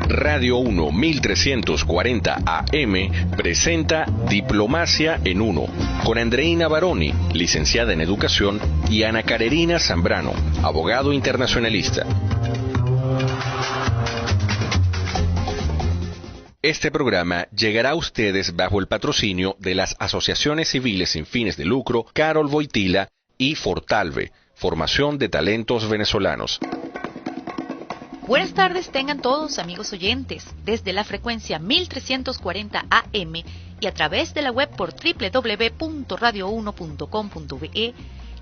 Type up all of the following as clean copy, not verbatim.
Radio 1 1340 AM presenta Diplomacia en Uno, con Andreina Baroni, licenciada en Educación, y Ana Carolina Zambrano, abogado internacionalista. Este programa llegará a ustedes bajo el patrocinio de las asociaciones civiles sin fines de lucro Carol Wojtyla y Fortalve, Formación de Talentos Venezolanos. Buenas tardes tengan todos, amigos oyentes, desde la frecuencia 1340 AM y a través de la web por www.radio1.com.be.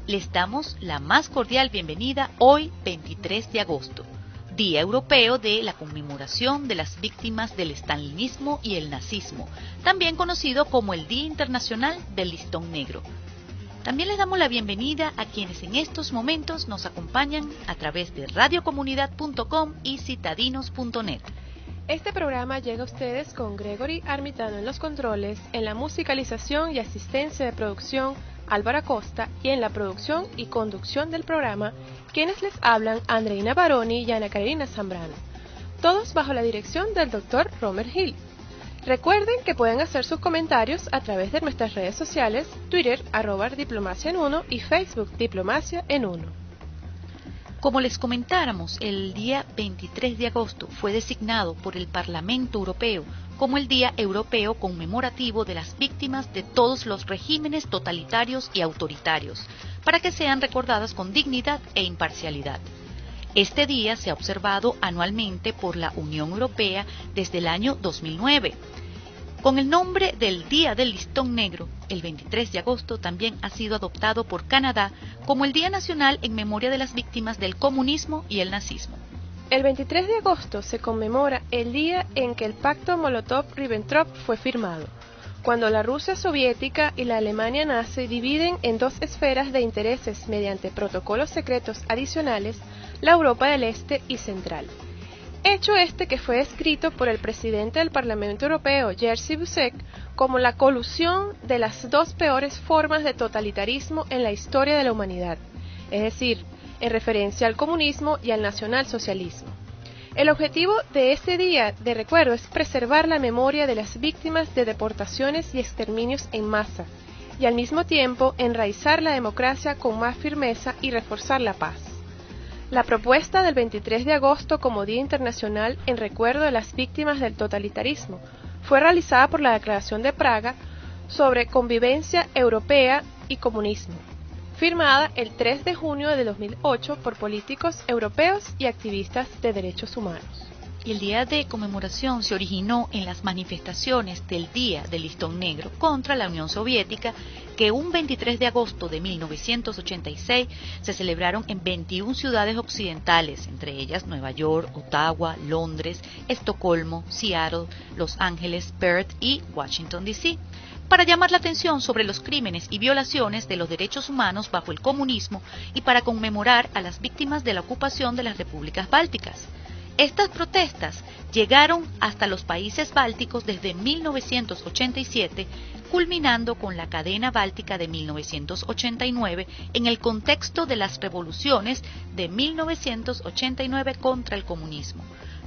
Les damos la más cordial bienvenida hoy, 23 de agosto. Día Europeo de la Conmemoración de las Víctimas del Stalinismo y el Nazismo, también conocido como el Día Internacional del Listón Negro. También les damos la bienvenida a quienes en estos momentos nos acompañan a través de radiocomunidad.com y citadinos.net. Este programa llega a ustedes con Gregory Armitano en los controles, en la musicalización y asistencia de producción Álvaro Acosta, y en la producción y conducción del programa, quienes les hablan Andreina Baroni y Ana Carolina Zambrano, todos bajo la dirección del Dr. Romer Hill. Recuerden que pueden hacer sus comentarios a través de nuestras redes sociales, Twitter, @Diplomacia en Uno y Facebook, Diplomacia en Uno. Como les comentáramos, el día 23 de agosto fue designado por el Parlamento Europeo como el Día Europeo Conmemorativo de las Víctimas de todos los regímenes totalitarios y autoritarios, para que sean recordadas con dignidad e imparcialidad. Este día se ha observado anualmente por la Unión Europea desde el año 2009. Con el nombre del Día del Listón Negro, el 23 de agosto también ha sido adoptado por Canadá como el Día Nacional en memoria de las víctimas del comunismo y el nazismo. El 23 de agosto se conmemora el día en que el pacto Molotov-Ribbentrop fue firmado, cuando la Rusia soviética y la Alemania nazi dividen en dos esferas de intereses mediante protocolos secretos adicionales la Europa del Este y Central. Hecho este que fue descrito por el presidente del Parlamento Europeo, Jerzy Buzek, como la colusión de las dos peores formas de totalitarismo en la historia de la humanidad, es decir, en referencia al comunismo y al nacionalsocialismo. El objetivo de este día de recuerdo es preservar la memoria de las víctimas de deportaciones y exterminios en masa, y al mismo tiempo enraizar la democracia con más firmeza y reforzar la paz. La propuesta del 23 de agosto como Día Internacional en recuerdo de las víctimas del totalitarismo fue realizada por la Declaración de Praga sobre Convivencia Europea y Comunismo, firmada el 3 de junio de 2008 por políticos europeos y activistas de derechos humanos. Y el día de conmemoración se originó en las manifestaciones del Día del Listón Negro contra la Unión Soviética, que un 23 de agosto de 1986 se celebraron en 21 ciudades occidentales, entre ellas Nueva York, Ottawa, Londres, Estocolmo, Seattle, Los Ángeles, Perth y Washington, D.C., para llamar la atención sobre los crímenes y violaciones de los derechos humanos bajo el comunismo y para conmemorar a las víctimas de la ocupación de las repúblicas bálticas. Estas protestas llegaron hasta los países bálticos desde 1987, culminando con la cadena báltica de 1989 en el contexto de las revoluciones de 1989 contra el comunismo.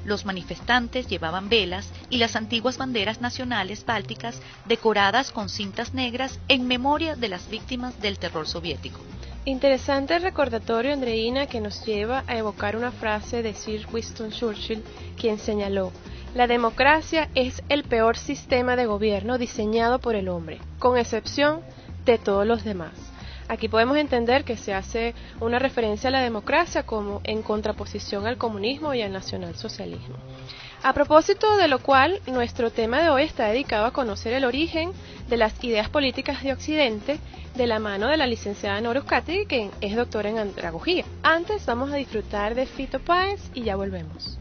Los manifestantes llevaban velas y las antiguas banderas nacionales bálticas decoradas con cintas negras en memoria de las víctimas del terror soviético. Interesante recordatorio, Andreina, que nos lleva a evocar una frase de Sir Winston Churchill, quien señaló: la democracia es el peor sistema de gobierno diseñado por el hombre, con excepción de todos los demás. Aquí podemos entender que se hace una referencia a la democracia como en contraposición al comunismo y al nacionalsocialismo. A propósito de lo cual, nuestro tema de hoy está dedicado a conocer el origen de las ideas políticas de Occidente de la mano de la licenciada Nora Uzcategui, que es doctora en andragogía. Antes vamos a disfrutar de Fito Páez y ya volvemos.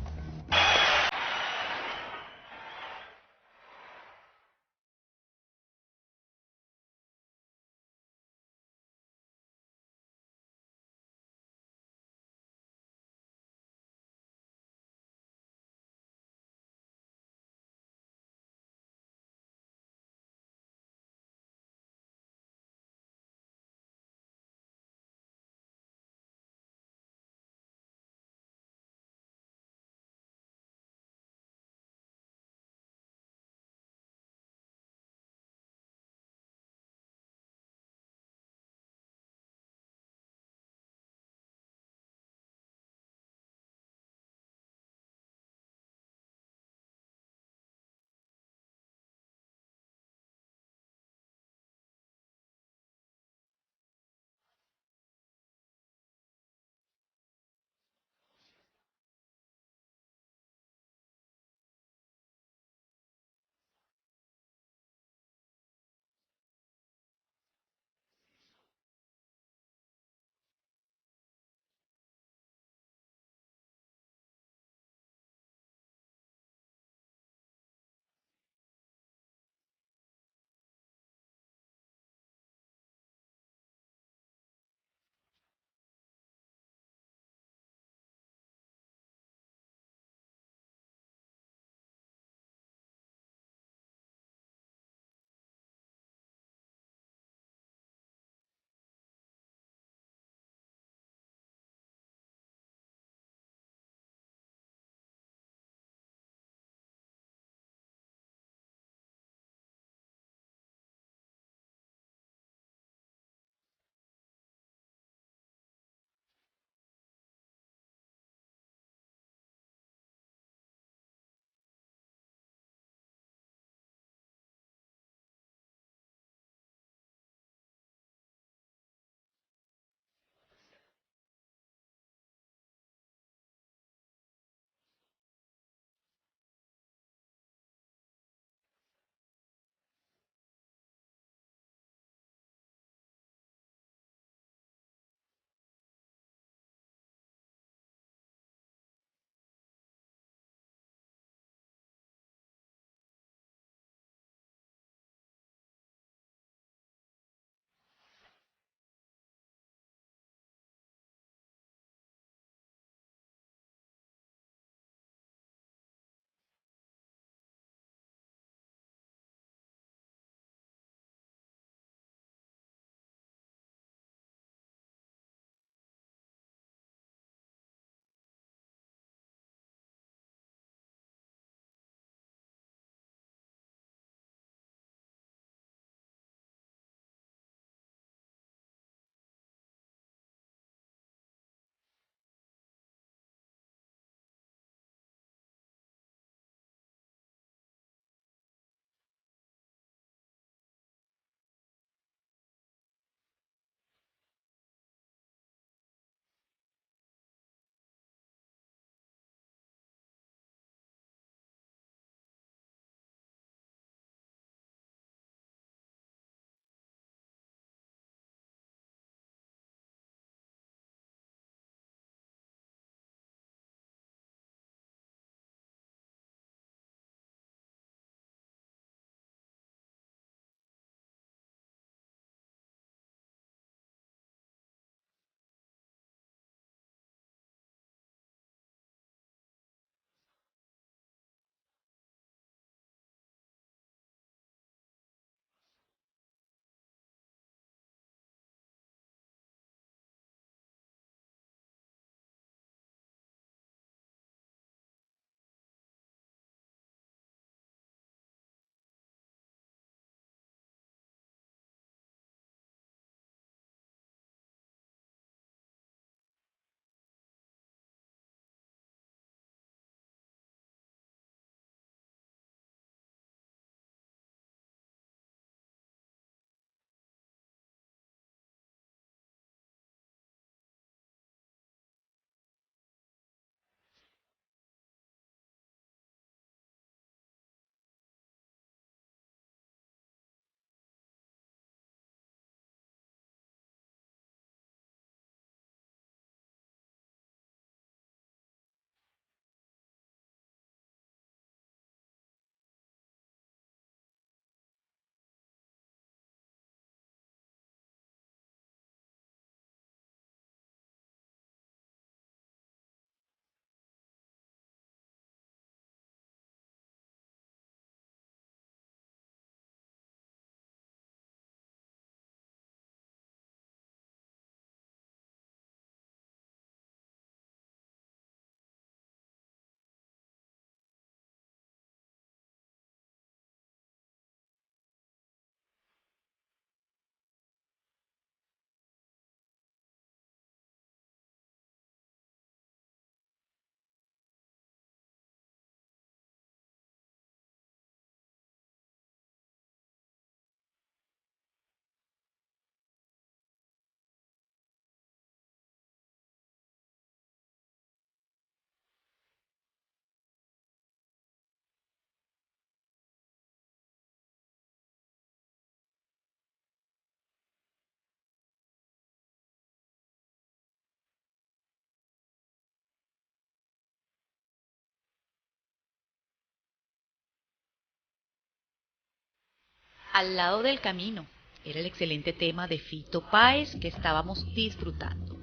Al lado del camino era el excelente tema de Fito Páez que estábamos disfrutando.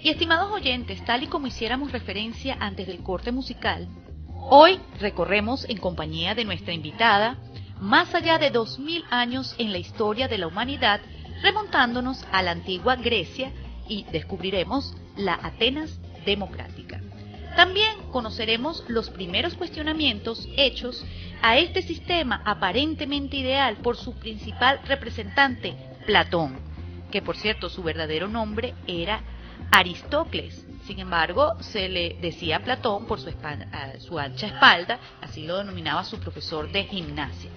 Y estimados oyentes, tal y como hiciéramos referencia antes del corte musical, hoy recorremos en compañía de nuestra invitada más allá de 2000 años en la historia de la humanidad, remontándonos a la antigua Grecia y descubriremos la Atenas democrática. También conoceremos los primeros cuestionamientos hechos a este sistema aparentemente ideal por su principal representante, Platón, que por cierto su verdadero nombre era Aristócles. Sin embargo, se le decía Platón por su ancha espalda, así lo denominaba su profesor de gimnasia.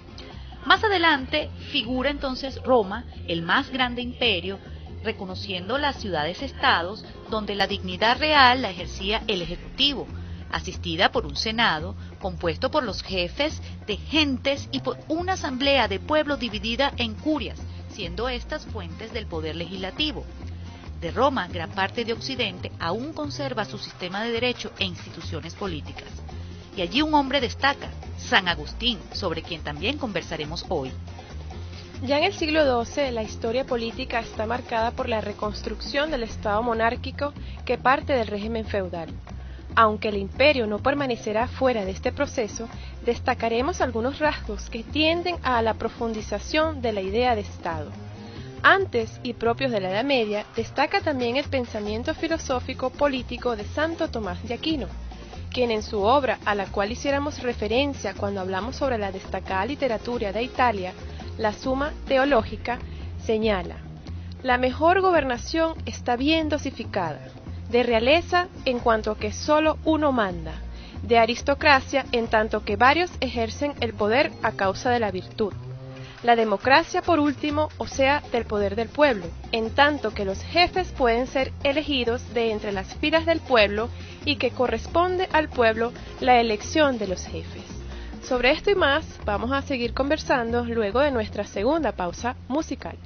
Más adelante figura entonces Roma, el más grande imperio, reconociendo las ciudades-estados donde la dignidad real la ejercía el Ejecutivo, asistida por un Senado compuesto por los jefes de gentes y por una asamblea de pueblo dividida en curias, siendo estas fuentes del poder legislativo. De Roma, gran parte de Occidente aún conserva su sistema de derecho e instituciones políticas. Y allí un hombre destaca, San Agustín, sobre quien también conversaremos hoy. Ya en el siglo XII, la historia política está marcada por la reconstrucción del Estado monárquico que parte del régimen feudal. Aunque el imperio no permanecerá fuera de este proceso, destacaremos algunos rasgos que tienden a la profundización de la idea de Estado. Antes y propios de la Edad Media, destaca también el pensamiento filosófico político de Santo Tomás de Aquino, quien en su obra, a la cual hiciéramos referencia cuando hablamos sobre la destacada literatura de Italia, la Suma Teológica, señala: la mejor gobernación está bien dosificada, de realeza en cuanto que solo uno manda, de aristocracia en tanto que varios ejercen el poder a causa de la virtud. La democracia, por último, o sea, del poder del pueblo, en tanto que los jefes pueden ser elegidos de entre las filas del pueblo y que corresponde al pueblo la elección de los jefes. Sobre esto y más vamos a seguir conversando luego de nuestra segunda pausa musical.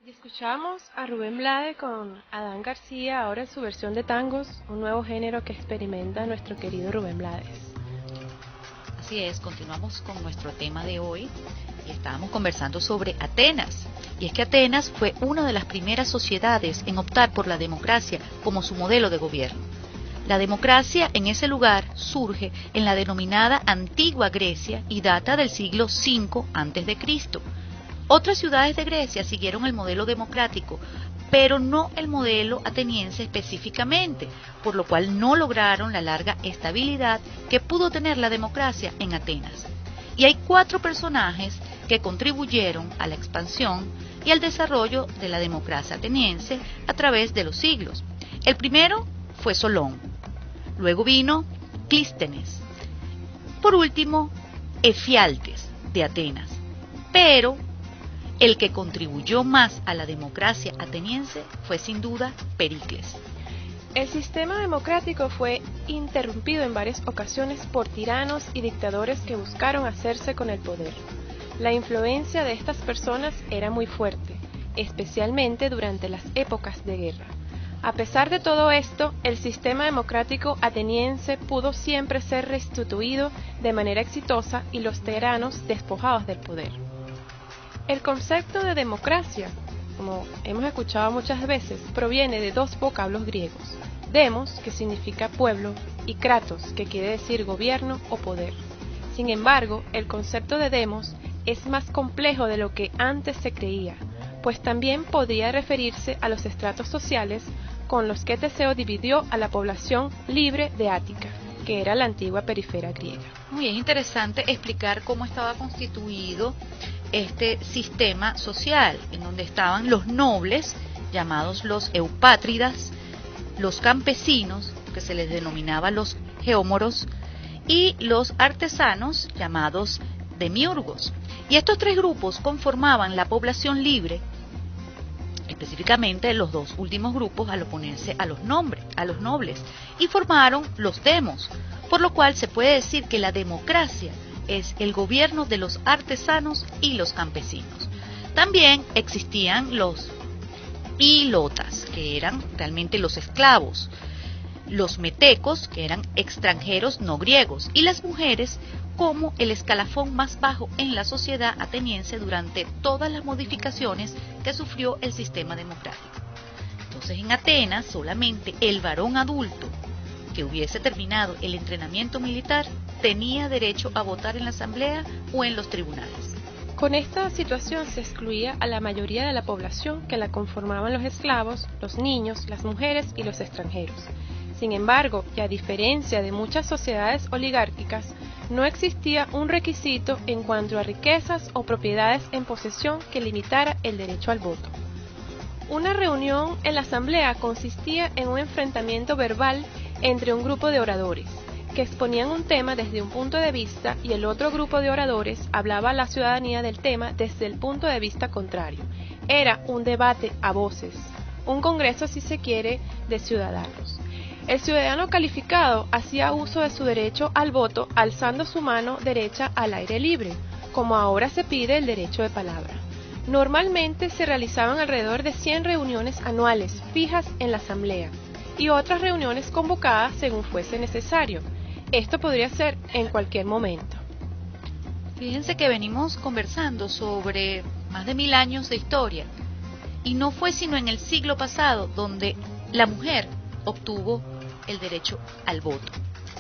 Escuchamos a Rubén Blades con Adán García, ahora en su versión de tangos, un nuevo género que experimenta nuestro querido Rubén Blades. Así es, continuamos con nuestro tema de hoy y estábamos conversando sobre Atenas. Y es que Atenas fue una de las primeras sociedades en optar por la democracia como su modelo de gobierno. La democracia en ese lugar surge en la denominada Antigua Grecia y data del siglo V a.C. Otras ciudades de Grecia siguieron el modelo democrático, pero no el modelo ateniense específicamente, por lo cual no lograron la larga estabilidad que pudo tener la democracia en Atenas. Y hay 4 personajes que contribuyeron a la expansión y al desarrollo de la democracia ateniense a través de los siglos. El primero fue Solón, luego vino Clístenes, por último Efialtes de Atenas, pero el que contribuyó más a la democracia ateniense fue sin duda Pericles. El sistema democrático fue interrumpido en varias ocasiones por tiranos y dictadores que buscaron hacerse con el poder. La influencia de estas personas era muy fuerte, especialmente durante las épocas de guerra. A pesar de todo esto, el sistema democrático ateniense pudo siempre ser restituido de manera exitosa y los tiranos despojados del poder. El concepto de democracia, como hemos escuchado muchas veces, proviene de 2 vocablos griegos: demos, que significa pueblo, y kratos, que quiere decir gobierno o poder. Sin embargo, el concepto de demos es más complejo de lo que antes se creía, pues también podría referirse a los estratos sociales con los que Teseo dividió a la población libre de Ática, que era la antigua periferia griega. Muy interesante explicar cómo estaba constituido este sistema social, en donde estaban los nobles, llamados los eupátridas, los campesinos, que se les denominaba los geómoros, y los artesanos, llamados demiurgos. Y estos 3 grupos conformaban la población libre, específicamente los 2 últimos grupos al oponerse a los nobles, y formaron los demos, por lo cual se puede decir que la democracia es el gobierno de los artesanos y los campesinos. También existían los ilotas, que eran realmente los esclavos, los metecos, que eran extranjeros no griegos, y las mujeres como el escalafón más bajo en la sociedad ateniense durante todas las modificaciones que sufrió el sistema democrático. Entonces, en Atenas solamente el varón adulto que hubiese terminado el entrenamiento militar tenía derecho a votar en la asamblea o en los tribunales. Con esta situación se excluía a la mayoría de la población que la conformaban los esclavos, los niños, las mujeres y los extranjeros. Sin embargo, y a diferencia de muchas sociedades oligárquicas, no existía un requisito en cuanto a riquezas o propiedades en posesión que limitara el derecho al voto. Una reunión en la asamblea consistía en un enfrentamiento verbal entre un grupo de oradores, que exponían un tema desde un punto de vista y el otro grupo de oradores hablaba a la ciudadanía del tema desde el punto de vista contrario. Era un debate a voces, un congreso, si se quiere, de ciudadanos. El ciudadano calificado hacía uso de su derecho al voto alzando su mano derecha al aire libre, como ahora se pide el derecho de palabra. Normalmente se realizaban alrededor de 100 reuniones anuales fijas en la asamblea y otras reuniones convocadas según fuese necesario. Esto podría ser en cualquier momento. Fíjense que venimos conversando sobre más de 1000 años de historia y no fue sino en el siglo pasado donde la mujer obtuvo el derecho al voto.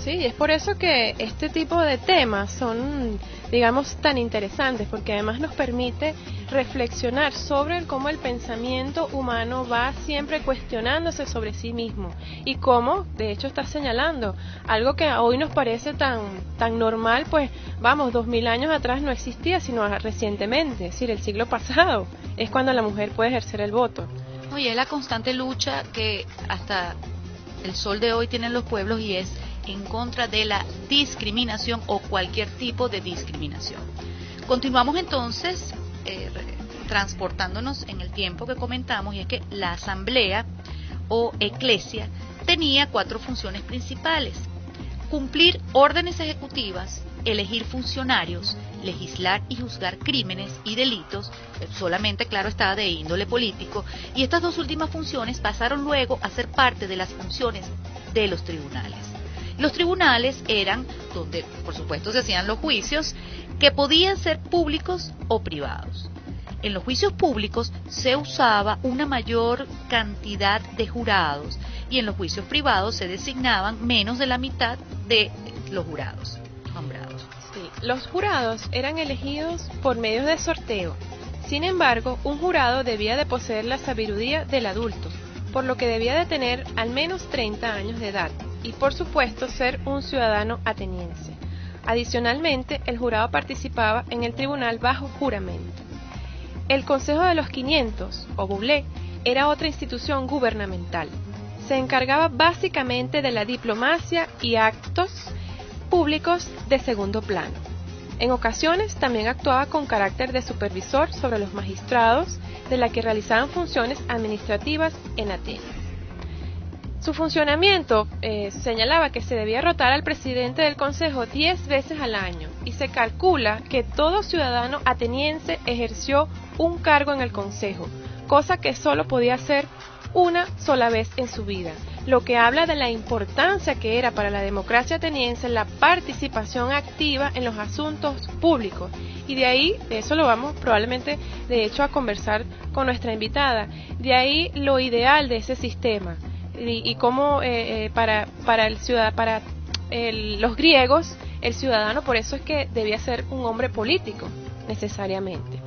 Sí, es por eso que este tipo de temas son, digamos, tan interesantes, porque además nos permite reflexionar sobre cómo el pensamiento humano va siempre cuestionándose sobre sí mismo y cómo, de hecho, está señalando algo que hoy nos parece tan normal, pues vamos, 2000 años atrás no existía, sino recientemente, es decir, el siglo pasado es cuando la mujer puede ejercer el voto. Oye, es la constante lucha que hasta el sol de hoy tienen los pueblos y es en contra de la discriminación o cualquier tipo de discriminación. Continuamos entonces transportándonos en el tiempo que comentamos, y es que la asamblea o eclesia tenía 4 funciones principales: cumplir órdenes ejecutivas, elegir funcionarios, legislar y juzgar crímenes y delitos, solamente, claro está, de índole político, y estas dos últimas funciones pasaron luego a ser parte de las funciones de los tribunales. Los tribunales eran donde, por supuesto, se hacían los juicios, que podían ser públicos o privados. En los juicios públicos se usaba una mayor cantidad de jurados y en los juicios privados se designaban menos de la mitad de los jurados nombrados. Sí, los jurados eran elegidos por medio de sorteo. Sin embargo, un jurado debía de poseer la sabiduría del adulto, por lo que debía de tener al menos 30 años de edad y, por supuesto, ser un ciudadano ateniense. Adicionalmente, el jurado participaba en el tribunal bajo juramento. El Consejo de los 500, o Boulé, era otra institución gubernamental. Se encargaba básicamente de la diplomacia y actos públicos de segundo plano. En ocasiones también actuaba con carácter de supervisor sobre los magistrados de la que realizaban funciones administrativas en Atenas. Su funcionamiento señalaba que se debía rotar al presidente del Consejo 10 veces al año y se calcula que todo ciudadano ateniense ejerció un cargo en el Consejo, cosa que solo podía hacer una sola vez en su vida, lo que habla de la importancia que era para la democracia ateniense la participación activa en los asuntos públicos. Y de ahí, de eso lo vamos probablemente de hecho a conversar con nuestra invitada, de ahí lo ideal de ese sistema y cómo los griegos el ciudadano por eso es que debía ser un hombre político necesariamente.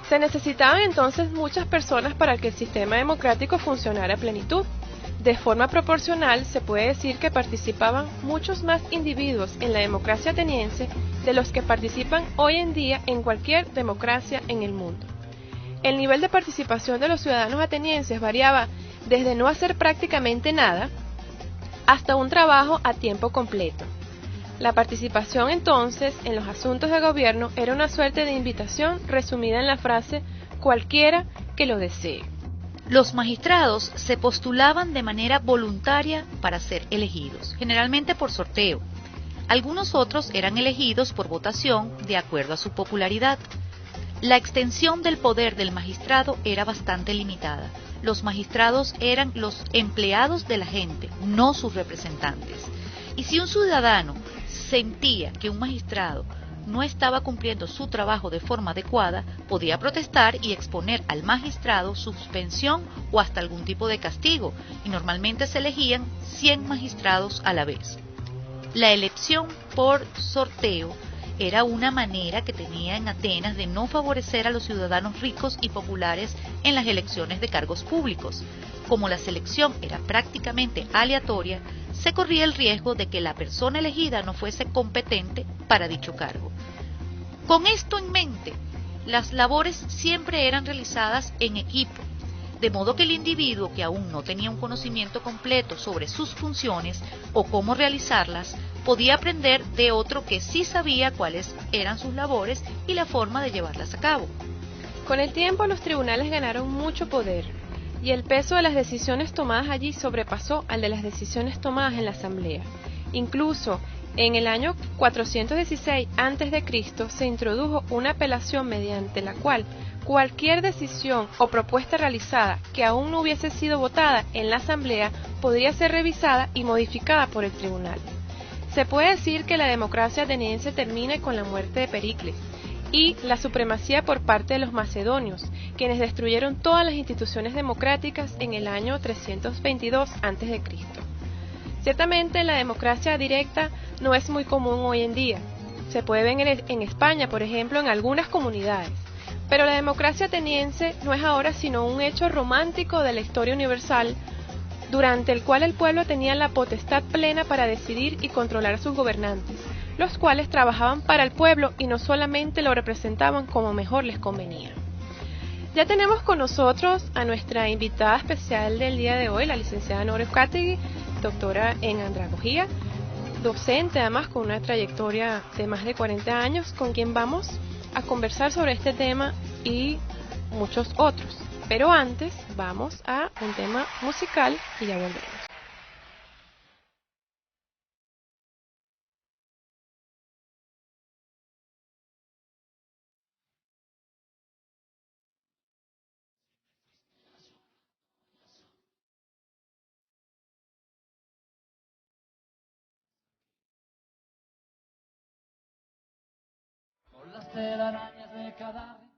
Se necesitaban entonces muchas personas para que el sistema democrático funcionara a plenitud. De forma proporcional, se puede decir que participaban muchos más individuos en la democracia ateniense de los que participan hoy en día en cualquier democracia en el mundo. El nivel de participación de los ciudadanos atenienses variaba desde no hacer prácticamente nada hasta un trabajo a tiempo completo. La participación entonces en los asuntos de gobierno era una suerte de invitación resumida en la frase cualquiera que lo desee. Los magistrados se postulaban de manera voluntaria para ser elegidos, generalmente por sorteo. Algunos otros eran elegidos por votación de acuerdo a su popularidad. La extensión del poder del magistrado era bastante limitada. Los magistrados eran los empleados de la gente, no sus representantes. Y si un ciudadano sentía que un magistrado no estaba cumpliendo su trabajo de forma adecuada, podía protestar y exponer al magistrado suspensión o hasta algún tipo de castigo, y normalmente se elegían 100 magistrados a la vez. La elección por sorteo era una manera que tenía en Atenas de no favorecer a los ciudadanos ricos y populares en las elecciones de cargos públicos. Como la selección era prácticamente aleatoria, se corría el riesgo de que la persona elegida no fuese competente para dicho cargo. Con esto en mente, las labores siempre eran realizadas en equipo, de modo que el individuo que aún no tenía un conocimiento completo sobre sus funciones o cómo realizarlas, podía aprender de otro que sí sabía cuáles eran sus labores y la forma de llevarlas a cabo. Con el tiempo los tribunales ganaron mucho poder y el peso de las decisiones tomadas allí sobrepasó al de las decisiones tomadas en la asamblea. Incluso en el año 416 a.C. se introdujo una apelación mediante la cual cualquier decisión o propuesta realizada que aún no hubiese sido votada en la asamblea podría ser revisada y modificada por el tribunal. Se puede decir que la democracia ateniense termina con la muerte de Pericles y la supremacía por parte de los macedonios, quienes destruyeron todas las instituciones democráticas en el año 322 a.C. Ciertamente la democracia directa no es muy común hoy en día. Se puede ver en España, por ejemplo, en algunas comunidades. Pero la democracia ateniense no es ahora sino un hecho romántico de la historia universal, durante el cual el pueblo tenía la potestad plena para decidir y controlar a sus gobernantes, los cuales trabajaban para el pueblo y no solamente lo representaban como mejor les convenía. Ya tenemos con nosotros a nuestra invitada especial del día de hoy, la licenciada Nora Euskategi, doctora en andragogía, docente además con una trayectoria de más de 40 años, con quien vamos a conversar sobre este tema y muchos otros. Pero antes vamos a un tema musical y ya volvemos. telarañas de cada rincón.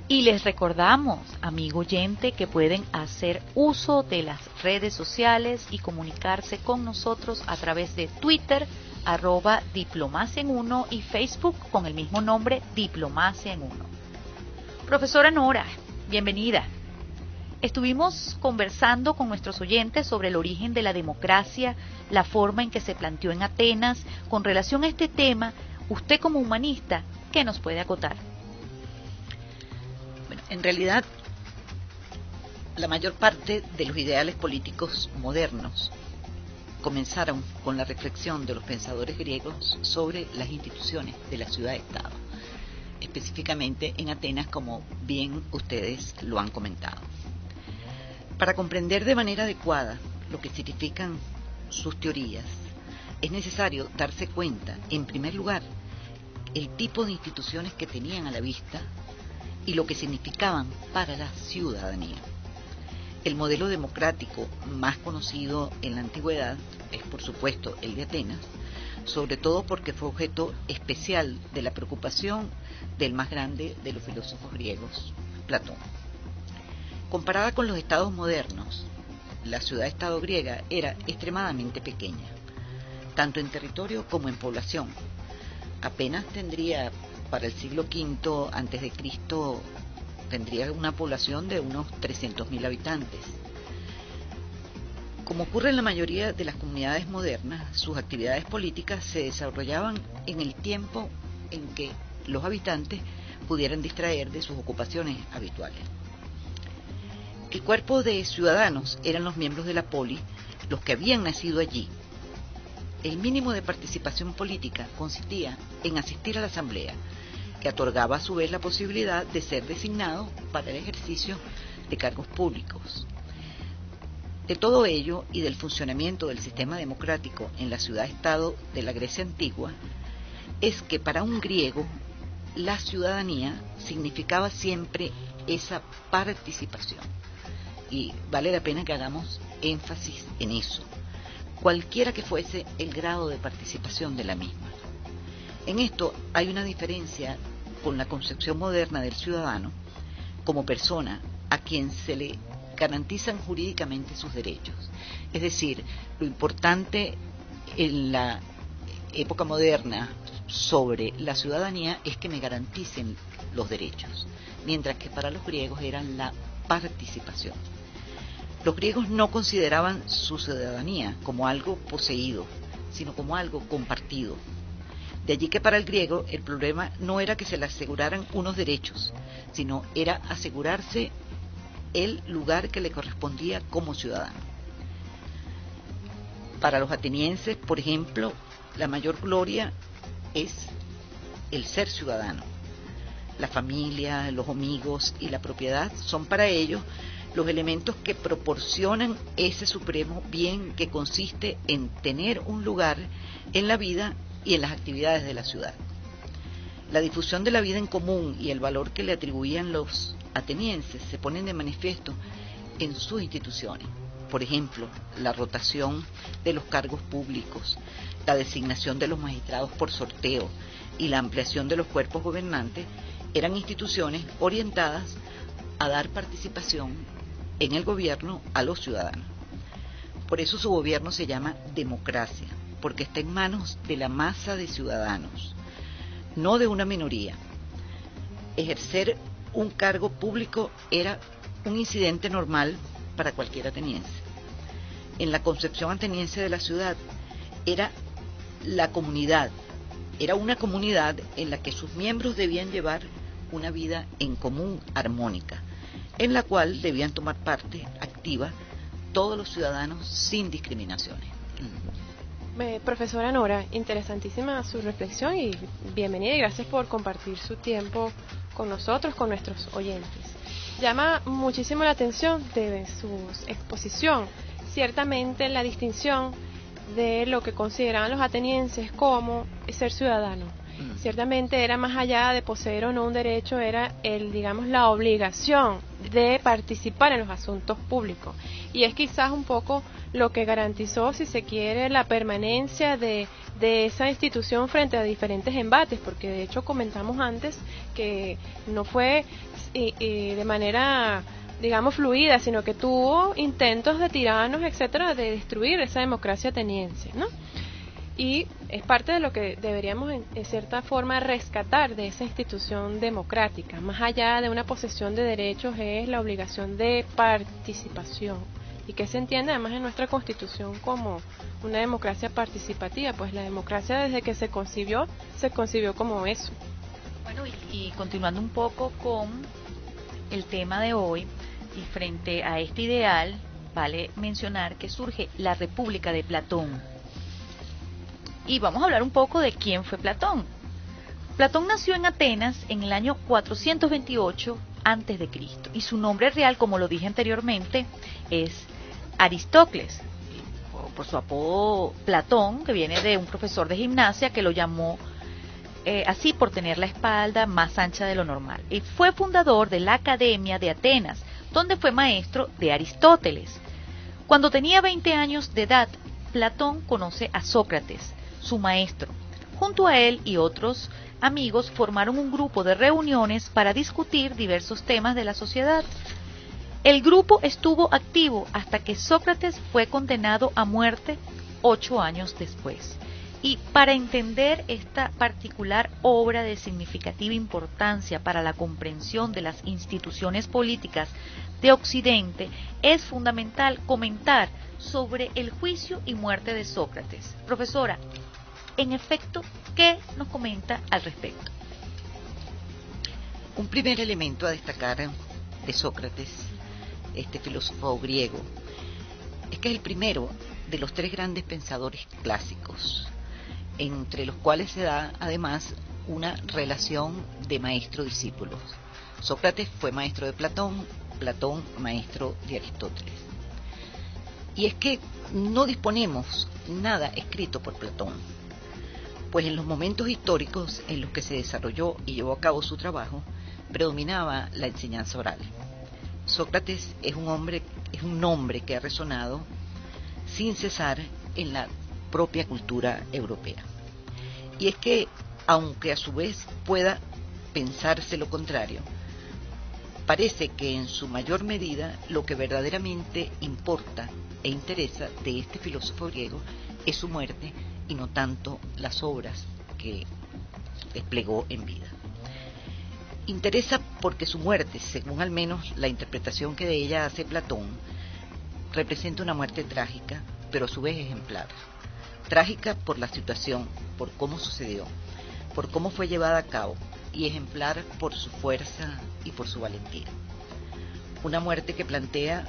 Y les recordamos, amigo oyente, que pueden hacer uso de las redes sociales y comunicarse con nosotros a través de Twitter, @diplomaciaen1 y Facebook con el mismo nombre, Diplomacia en 1. Profesora Nora, bienvenida. Estuvimos conversando con nuestros oyentes sobre el origen de la democracia, la forma en que se planteó en Atenas. Con relación a este tema, usted como humanista, ¿qué nos puede acotar? Bueno, en realidad, la mayor parte de los ideales políticos modernos comenzaron con la reflexión de los pensadores griegos sobre las instituciones de la ciudad-estado, específicamente en Atenas, como bien ustedes lo han comentado. Para comprender de manera adecuada lo que significan sus teorías, es necesario darse cuenta, en primer lugar, el tipo de instituciones que tenían a la vista y lo que significaban para la ciudadanía. El modelo democrático más conocido en la antigüedad es, por supuesto, el de Atenas, sobre todo porque fue objeto especial de la preocupación del más grande de los filósofos griegos, Platón. Comparada con los estados modernos, la ciudad-estado griega era extremadamente pequeña, tanto en territorio como en población. Apenas tendría, para el siglo V a.C., tendría una población de unos 300.000 habitantes. Como ocurre en la mayoría de las comunidades modernas, sus actividades políticas se desarrollaban en el tiempo en que los habitantes pudieran distraer de sus ocupaciones habituales. El cuerpo de ciudadanos eran los miembros de la polis, los que habían nacido allí. El mínimo de participación política consistía en asistir a la asamblea, que otorgaba a su vez la posibilidad de ser designado para el ejercicio de cargos públicos. De todo ello y del funcionamiento del sistema democrático en la ciudad-estado de la Grecia antigua, es que para un griego la ciudadanía significaba siempre esa participación. Y vale la pena que hagamos énfasis en eso, cualquiera que fuese el grado de participación de la misma. En esto hay una diferencia con la concepción moderna del ciudadano como persona a quien se le garantizan jurídicamente sus derechos. Es decir, lo importante en la época moderna sobre la ciudadanía es que me garanticen los derechos, mientras que para los griegos eran la participación. Los griegos no consideraban su ciudadanía como algo poseído, sino como algo compartido. De allí que para el griego el problema no era que se le aseguraran unos derechos, sino era asegurarse el lugar que le correspondía como ciudadano. Para los atenienses, por ejemplo, la mayor gloria es el ser ciudadano. La familia, los amigos y la propiedad son para ellos los elementos que proporcionan ese supremo bien que consiste en tener un lugar en la vida y en las actividades de la ciudad. La difusión de la vida en común y el valor que le atribuían los atenienses se ponen de manifiesto en sus instituciones. Por ejemplo, la rotación de los cargos públicos, la designación de los magistrados por sorteo y la ampliación de los cuerpos gobernantes eran instituciones orientadas a dar participación en el gobierno a los ciudadanos. Por eso su gobierno se llama democracia, porque está en manos de la masa de ciudadanos, no de una minoría. Ejercer un cargo público era un incidente normal para cualquier ateniense. En la concepción ateniense de la ciudad era la comunidad, era una comunidad en la que sus miembros debían llevar una vida en común armónica, en la cual debían tomar parte activa todos los ciudadanos sin discriminaciones. Profesora Nora, interesantísima su reflexión y bienvenida y gracias por compartir su tiempo con nosotros, con nuestros oyentes. Llama muchísimo la atención de su exposición, ciertamente la distinción de lo que consideraban los atenienses como ser ciudadano. Ciertamente era más allá de poseer o no un derecho, era la obligación de participar en los asuntos públicos. Y es quizás un poco lo que garantizó, si se quiere, la permanencia de esa institución frente a diferentes embates, porque de hecho comentamos antes que no fue de manera, fluida, sino que tuvo intentos de tiranos, etcétera, de destruir esa democracia ateniense, ¿no? Y es parte de lo que deberíamos, en cierta forma, rescatar de esa institución democrática. Más allá de una posesión de derechos, es la obligación de participación. Y que se entiende además en nuestra Constitución como una democracia participativa, pues la democracia desde que se concibió como eso. Bueno, y continuando un poco con el tema de hoy, y frente a este ideal, vale mencionar que surge la República de Platón. Y vamos a hablar un poco de quién fue Platón. Platón nació en Atenas en el año 428 a.C. y su nombre real, como lo dije anteriormente, es Aristócles, por su apodo Platón, que viene de un profesor de gimnasia que lo llamó así por tener la espalda más ancha de lo normal. Y fue fundador de la Academia de Atenas, donde fue maestro de Aristóteles. Cuando tenía 20 años de edad, Platón conoce a Sócrates, su maestro. Junto a él y otros amigos formaron un grupo de reuniones para discutir diversos temas de la sociedad. El grupo estuvo activo hasta que Sócrates fue condenado a muerte 8 años después. Y para entender esta particular obra de significativa importancia para la comprensión de las instituciones políticas de Occidente, es fundamental comentar sobre el juicio y muerte de Sócrates. Profesora, en efecto, ¿qué nos comenta al respecto? Un primer elemento a destacar de Sócrates, este filósofo griego, es que es el primero de los 3 grandes pensadores clásicos, entre los cuales se da además una relación de maestro-discípulos. Sócrates fue maestro de Platón, Platón maestro de Aristóteles. Y es que no disponemos nada escrito por Platón, pues en los momentos históricos en los que se desarrolló y llevó a cabo su trabajo, predominaba la enseñanza oral. Sócrates es un nombre que ha resonado sin cesar en la propia cultura europea. Y es que, aunque a su vez pueda pensarse lo contrario, parece que en su mayor medida lo que verdaderamente importa e interesa de este filósofo griego es su muerte y no tanto las obras que desplegó en vida. Interesa porque su muerte, según al menos la interpretación que de ella hace Platón, representa una muerte trágica, pero a su vez ejemplar. Trágica por la situación, por cómo sucedió, por cómo fue llevada a cabo, y ejemplar por su fuerza y por su valentía. Una muerte que plantea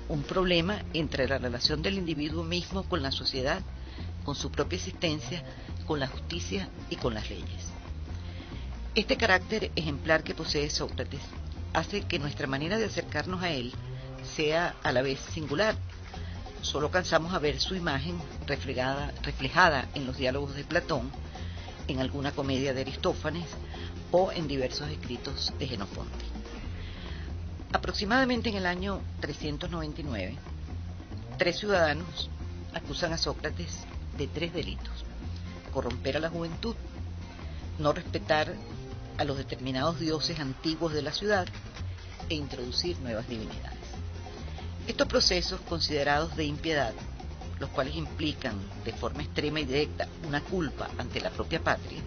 un problema entre la relación del individuo mismo con la sociedad, con su propia existencia, con la justicia y con las leyes. Este carácter ejemplar que posee Sócrates hace que nuestra manera de acercarnos a él sea a la vez singular. Solo alcanzamos a ver su imagen reflejada en los diálogos de Platón, en alguna comedia de Aristófanes o en diversos escritos de Jenofonte. Aproximadamente en el año 399, 3 ciudadanos acusan a Sócrates de 3 delitos: corromper a la juventud, no respetar a los determinados dioses antiguos de la ciudad e introducir nuevas divinidades. Estos procesos considerados de impiedad, los cuales implican de forma extrema y directa una culpa ante la propia patria,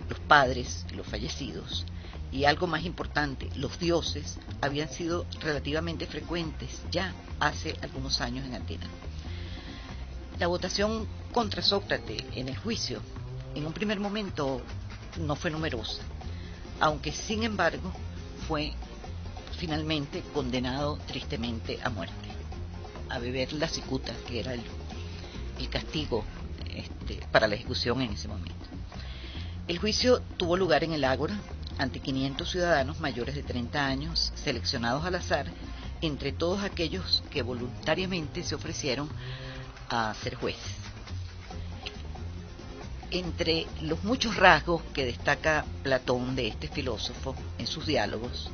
los padres, los fallecidos, y algo más importante, los dioses, habían sido relativamente frecuentes ya hace algunos años en Atenas. La votación contra Sócrates en el juicio, en un primer momento, no fue numerosa, aunque sin embargo fue finalmente condenado tristemente a muerte, a beber la cicuta, que era el castigo para la ejecución en ese momento. El juicio tuvo lugar en el Ágora ante 500 ciudadanos mayores de 30 años, seleccionados al azar entre todos aquellos que voluntariamente se ofrecieron a ser jueces. Entre los muchos rasgos que destaca Platón de este filósofo en sus diálogos,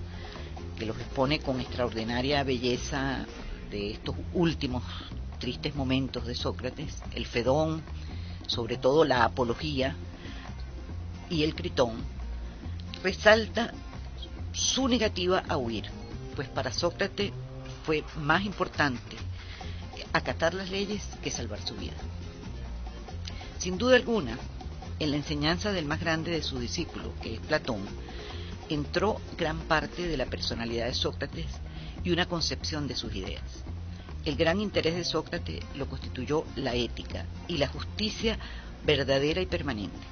que los expone con extraordinaria belleza de estos últimos tristes momentos de Sócrates, el Fedón, sobre todo la Apología y el Critón, resalta su negativa a huir, pues para Sócrates fue más importante acatar las leyes que salvar su vida. Sin duda alguna, en la enseñanza del más grande de sus discípulos, que es Platón, entró gran parte de la personalidad de Sócrates y una concepción de sus ideas. El gran interés de Sócrates lo constituyó la ética y la justicia verdadera y permanente.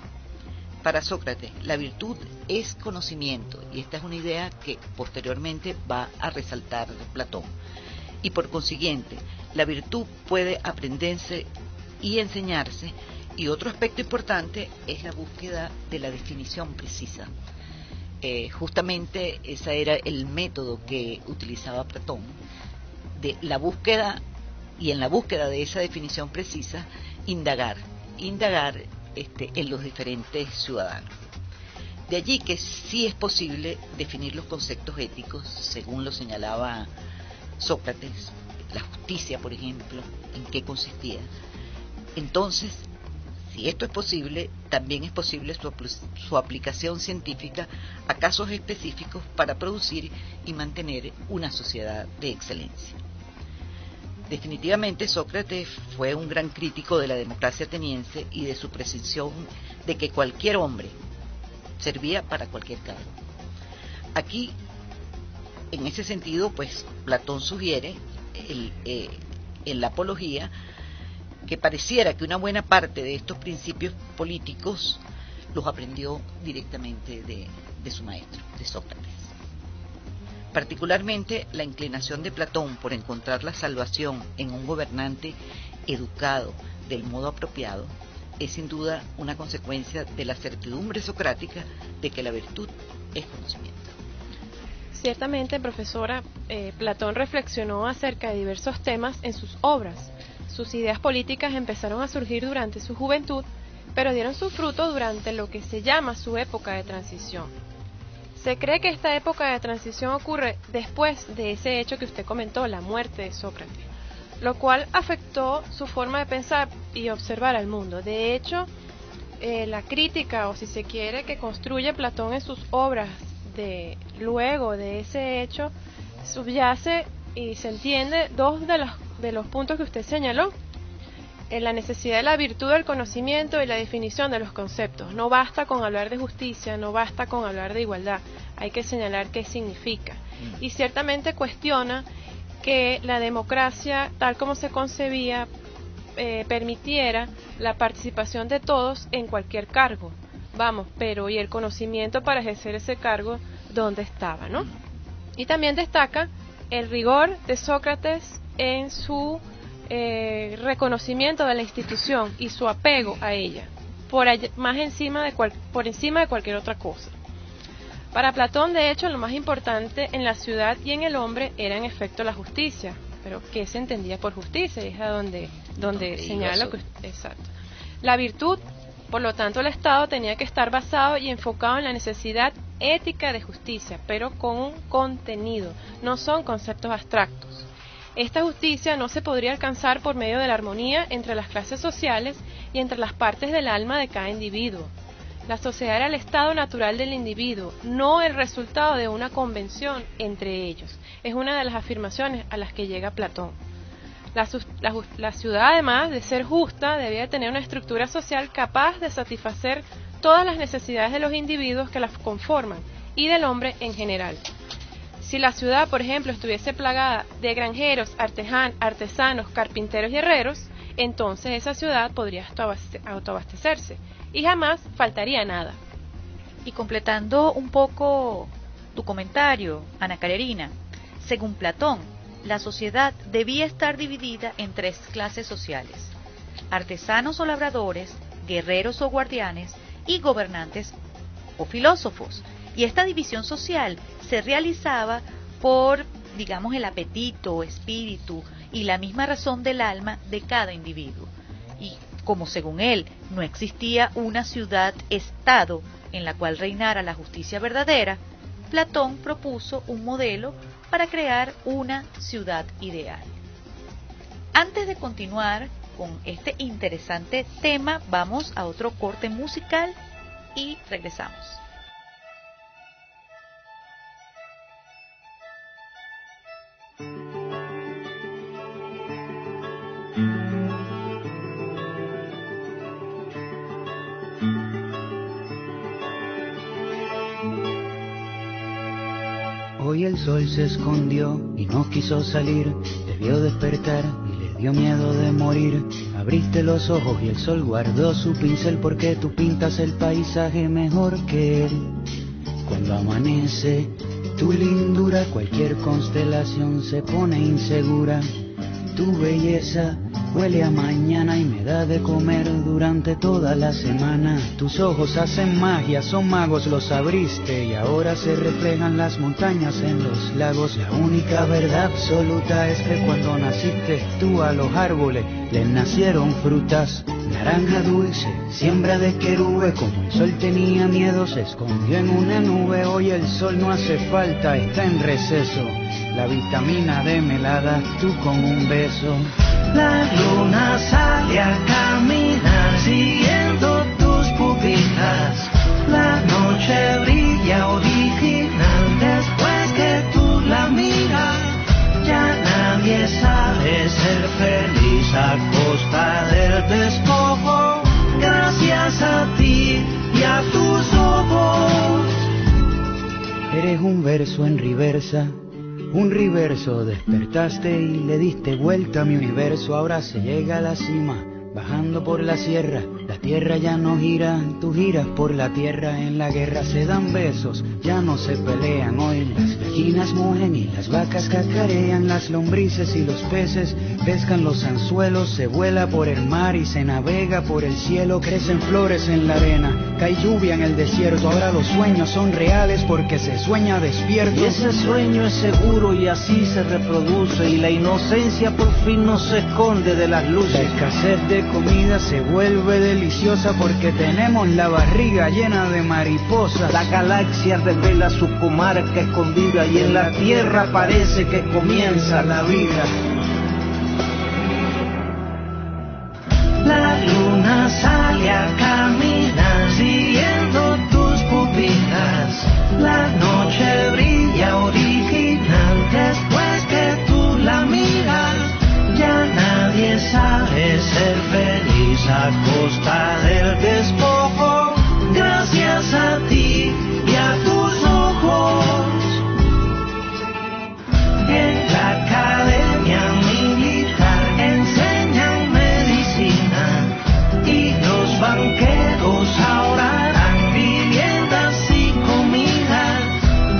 Para Sócrates, la virtud es conocimiento, y esta es una idea que posteriormente va a resaltar Platón. Y por consiguiente, la virtud puede aprenderse y enseñarse, y otro aspecto importante es la búsqueda de la definición precisa. Justamente ese era el método que utilizaba Platón, de la búsqueda, y en la búsqueda de esa definición precisa, indagar en los diferentes ciudadanos. De allí que sí es posible definir los conceptos éticos, según lo señalaba Sócrates, la justicia, por ejemplo, en qué consistía. Entonces, Si esto es posible, también es posible su aplicación científica a casos específicos para producir y mantener una sociedad de excelencia. Definitivamente Sócrates fue un gran crítico de la democracia ateniense y de su presunción de que cualquier hombre servía para cualquier cargo. Aquí, en ese sentido, pues Platón sugiere en la Apología que pareciera que una buena parte de estos principios políticos los aprendió directamente de su maestro, de Sócrates. Particularmente la inclinación de Platón por encontrar la salvación en un gobernante educado del modo apropiado es sin duda una consecuencia de la certidumbre socrática de que la virtud es conocimiento. Ciertamente, profesora, Platón reflexionó acerca de diversos temas en sus obras. Sus ideas políticas empezaron a surgir durante su juventud, pero dieron su fruto durante lo que se llama su época de transición. Se cree que esta época de transición ocurre después de ese hecho que usted comentó, la muerte de Sócrates, lo cual afectó su forma de pensar y observar al mundo. De hecho, la crítica, o si se quiere, que construye Platón en sus obras luego de ese hecho, subyace y se entiende dos de los puntos que usted señaló. La necesidad de la virtud del conocimiento y la definición de los conceptos. No basta con hablar de justicia, no basta con hablar de igualdad, hay que señalar qué significa. Y ciertamente cuestiona que la democracia, tal como se concebía, permitiera la participación de todos en cualquier cargo. Vamos, pero ¿y el conocimiento para ejercer ese cargo dónde estaba, no? Y también destaca el rigor de Sócrates en su reconocimiento de la institución y su apego a ella, por encima de cualquier otra cosa. Para Platón, de hecho, lo más importante en la ciudad y en el hombre era en efecto la justicia. Pero ¿qué se entendía por justicia? Y es a donde señala que exacto. La virtud, por lo tanto, el Estado tenía que estar basado y enfocado en la necesidad ética de justicia, pero con un contenido, no son conceptos abstractos. Esta justicia no se podría alcanzar por medio de la armonía entre las clases sociales y entre las partes del alma de cada individuo. La sociedad era el estado natural del individuo, no el resultado de una convención entre ellos. Es una de las afirmaciones a las que llega Platón. La ciudad, además de ser justa, debía tener una estructura social capaz de satisfacer todas las necesidades de los individuos que la conforman y del hombre en general. Si la ciudad, por ejemplo, estuviese plagada de granjeros, artesanos, carpinteros y herreros, entonces esa ciudad podría autoabastecerse y jamás faltaría nada. Y completando un poco tu comentario, Ana Carolina, según Platón, la sociedad debía estar dividida en tres clases sociales: artesanos o labradores, guerreros o guardianes y gobernantes o filósofos. Y esta división social se realizaba por, digamos, el apetito, espíritu y la misma razón del alma de cada individuo. Y como según él no existía una ciudad-estado en la cual reinara la justicia verdadera, Platón propuso un modelo para crear una ciudad ideal. Antes de continuar con este interesante tema, vamos a otro corte musical y regresamos. Hoy el sol se escondió y no quiso salir, te vio despertar y le dio miedo de morir. Abriste los ojos y el sol guardó su pincel, porque tú pintas el paisaje mejor que él. Cuando amanece tu lindura, cualquier constelación se pone insegura. Tu belleza huele a mañana y me da de comer durante toda la semana. Tus ojos hacen magia, son magos, los abriste y ahora se reflejan las montañas en los lagos. La única verdad absoluta es que cuando naciste tú a los árboles les nacieron frutas. Naranja dulce, siembra de querube, como el sol tenía miedo se escondió en una nube. Hoy el sol no hace falta, está en receso. La vitamina D me la das tú con un beso. La luna sale a caminar siguiendo tus pupilas. La noche brilla original después que tú la miras. Ya nadie sabe ser feliz a costa del despojo. Gracias a ti y a tus ojos. Eres un verso en reversa, un reverso. Despertaste y le diste vuelta a mi universo. Ahora se llega a la cima, bajando por la sierra. La tierra ya no gira, tú giras por la tierra. En la guerra se dan besos, ya no se pelean. Hoy las gallinas mueren y las vacas cacarean. Las lombrices y los peces pescan los anzuelos. Se vuela por el mar y se navega por el cielo. Crecen flores en la arena, cae lluvia en el desierto. Ahora los sueños son reales porque se sueña despierto. Y ese sueño es seguro y así se reproduce. Y la inocencia por fin no se esconde de las luces. La escasez de comida se vuelve deliciosa porque tenemos la barriga llena de mariposas. La galaxia revela su comarca escondida y en la tierra parece que comienza la vida. La luna sale a caminar siguiendo tus pupilas. La noche brilla original después que tú la miras. Ya nadie sabe ser feliz a costa del despojo. Gracias a ti y a tus ojos. En la academia militar enseñan medicina y los banqueros ahora harán viviendas y comida.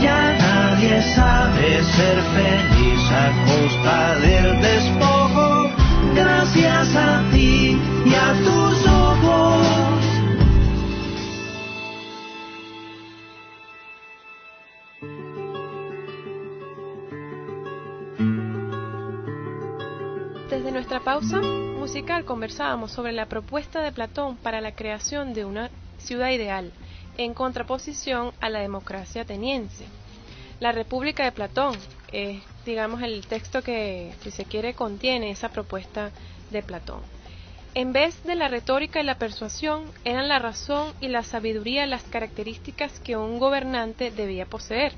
Ya nadie sabe ser feliz a costa del despojo. Gracias a ti y a tus ojos. Desde nuestra pausa musical conversábamos sobre la propuesta de Platón para la creación de una ciudad ideal, en contraposición a la democracia ateniense. La República de Platón es, digamos, el texto que, si se quiere, contiene esa propuesta de Platón. En vez de la retórica y la persuasión, eran la razón y la sabiduría las características que un gobernante debía poseer.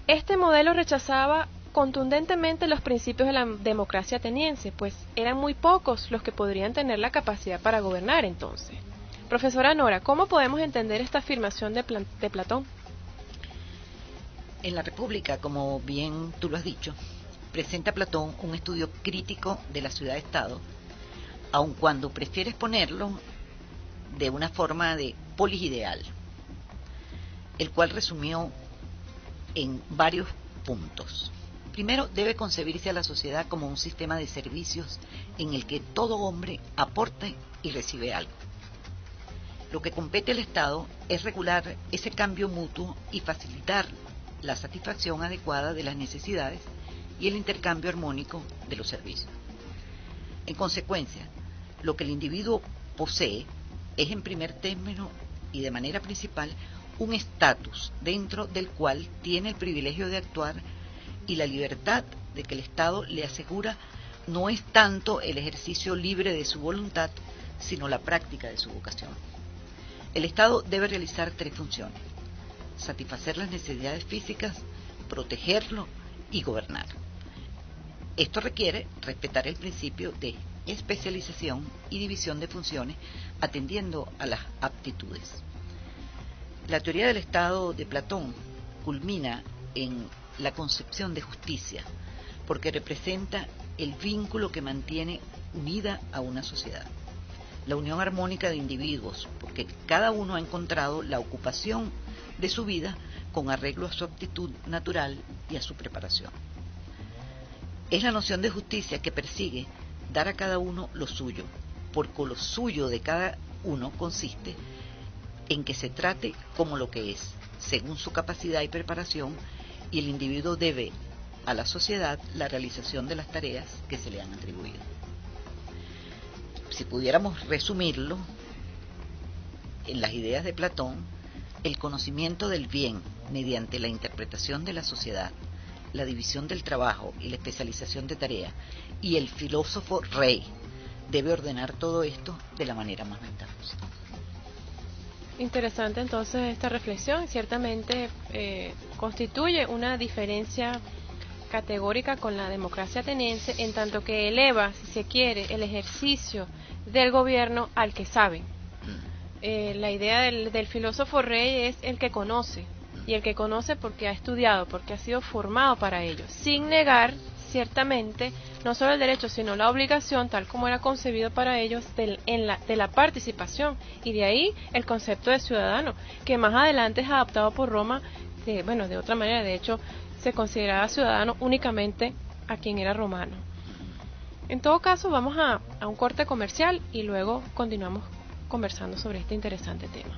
Este modelo rechazaba contundentemente los principios de la democracia ateniense, pues eran muy pocos los que podrían tener la capacidad para gobernar entonces. Profesora Nora, ¿cómo podemos entender esta afirmación de Platón? En la República, como bien tú lo has dicho, presenta Platón un estudio crítico de la ciudad-estado, aun cuando prefiere exponerlo de una forma de polisideal, el cual resumió en varios puntos. Primero, debe concebirse a la sociedad como un sistema de servicios en el que todo hombre aporta y recibe algo. Lo que compete al Estado es regular ese cambio mutuo y facilitar la satisfacción adecuada de las necesidades y el intercambio armónico de los servicios. En consecuencia, lo que el individuo posee es en primer término y de manera principal un estatus dentro del cual tiene el privilegio de actuar, y la libertad de que el Estado le asegura no es tanto el ejercicio libre de su voluntad, sino la práctica de su vocación. El Estado debe realizar tres funciones: satisfacer las necesidades físicas, protegerlo y gobernar. Esto requiere respetar el principio de especialización y división de funciones atendiendo a las aptitudes. La teoría del Estado de Platón culmina en la concepción de justicia, porque representa el vínculo que mantiene unida a una sociedad, la unión armónica de individuos, porque cada uno ha encontrado la ocupación de su vida con arreglo a su aptitud natural y a su preparación. Es la noción de justicia que persigue dar a cada uno lo suyo, porque lo suyo de cada uno consiste en que se trate como lo que es, según su capacidad y preparación, y el individuo debe a la sociedad la realización de las tareas que se le han atribuido. Si pudiéramos resumirlo en las ideas de Platón, el conocimiento del bien mediante la interpretación de la sociedad, la división del trabajo y la especialización de tareas, y el filósofo rey debe ordenar todo esto de la manera más ventajosa. Interesante entonces esta reflexión, ciertamente constituye una diferencia categórica con la democracia ateniense, en tanto que eleva, si se quiere, el ejercicio del gobierno al que sabe. La idea del filósofo rey es el que conoce, y el que conoce porque ha estudiado, porque ha sido formado para ello, sin negar, ciertamente, no solo el derecho, sino la obligación, tal como era concebido para ellos, de la participación, y de ahí el concepto de ciudadano, que más adelante es adaptado por Roma, de otra manera, de hecho, se consideraba ciudadano únicamente a quien era romano. En todo caso, vamos a un corte comercial y luego continuamos conversando sobre este interesante tema.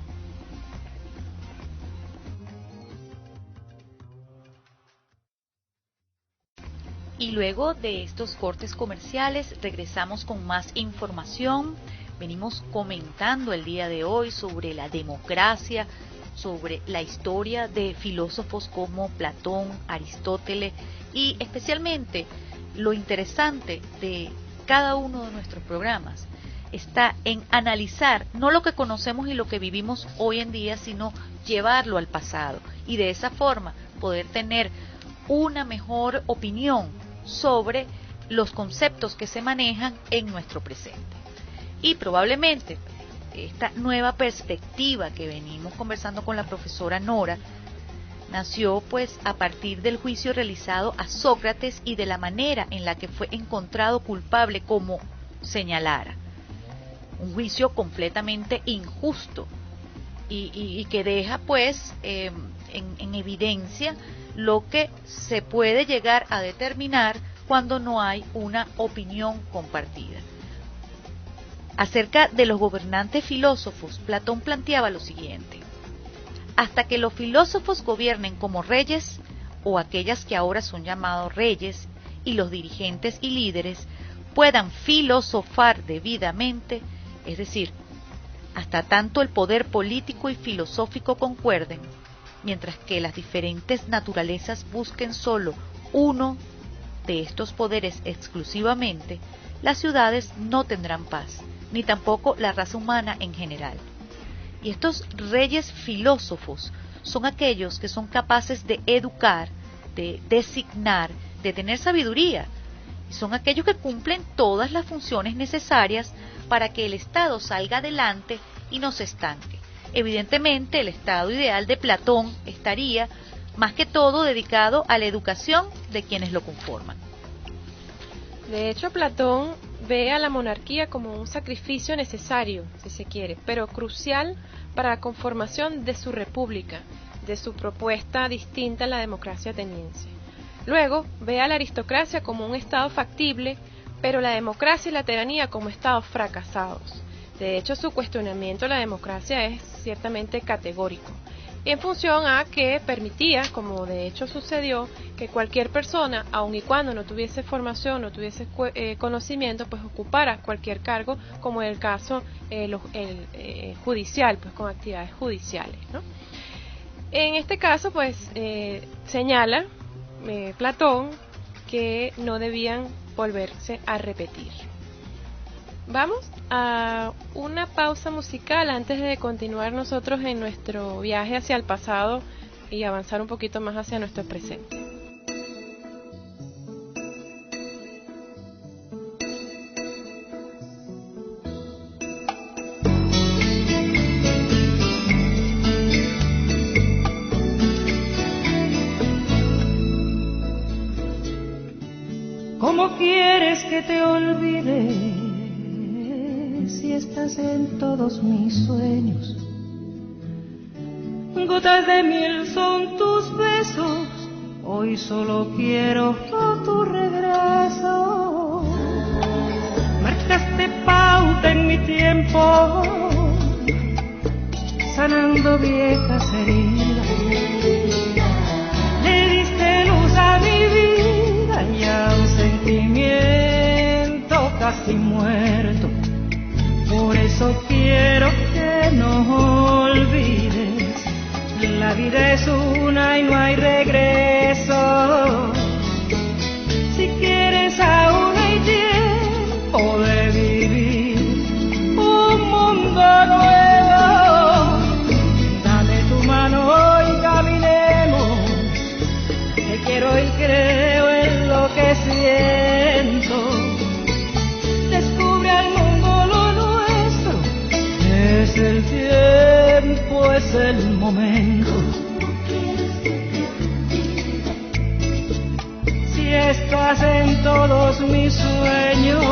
Y luego de estos cortes comerciales regresamos con más información. Venimos comentando el día de hoy sobre la democracia, sobre la historia de filósofos como Platón, Aristóteles, y especialmente lo interesante de cada uno de nuestros programas está en analizar no lo que conocemos y lo que vivimos hoy en día, sino llevarlo al pasado y de esa forma poder tener una mejor opinión sobre los conceptos que se manejan en nuestro presente. Y probablemente esta nueva perspectiva que venimos conversando con la profesora Nora nació pues a partir del juicio realizado a Sócrates y de la manera en la que fue encontrado culpable como señalara. Un juicio completamente injusto y que deja pues en evidencia lo que se puede llegar a determinar cuando no hay una opinión compartida. Acerca de los gobernantes filósofos, Platón planteaba lo siguiente: hasta que los filósofos gobiernen como reyes, o aquellas que ahora son llamados reyes, y los dirigentes y líderes puedan filosofar debidamente, es decir, hasta tanto el poder político y filosófico concuerden, mientras que las diferentes naturalezas busquen solo uno de estos poderes exclusivamente, las ciudades no tendrán paz, ni tampoco la raza humana en general. Y estos reyes filósofos son aquellos que son capaces de educar, de designar, de tener sabiduría. Y son aquellos que cumplen todas las funciones necesarias para que el Estado salga adelante y no se estanque. Evidentemente, el Estado ideal de Platón estaría más que todo dedicado a la educación de quienes lo conforman. De hecho, Platón ve a la monarquía como un sacrificio necesario, si se quiere, pero crucial para la conformación de su república, de su propuesta distinta a la democracia ateniense. Luego, ve a la aristocracia como un estado factible, pero la democracia y la tiranía como estados fracasados. De hecho, su cuestionamiento a la democracia es ciertamente categórico, en función a que permitía, como de hecho sucedió, que cualquier persona, aun y cuando no tuviese formación, no tuviese conocimiento, pues ocupara cualquier cargo, como en el caso judicial, pues con actividades judiciales, ¿no? En este caso, pues señala Platón que no debían volverse a repetir. Vamos a una pausa musical antes de continuar nosotros en nuestro viaje hacia el pasado y avanzar un poquito más hacia nuestro presente. ¿Cómo quieres que te olvide si estás en todos mis sueños? Gotas de miel son tus besos, hoy solo quiero tu regreso. Marcaste pauta en mi tiempo, sanando viejas heridas. Le diste luz a mi vida y a un sentimiento casi muerto. Por eso quiero que no olvides, la vida es una estás en todos mis sueños.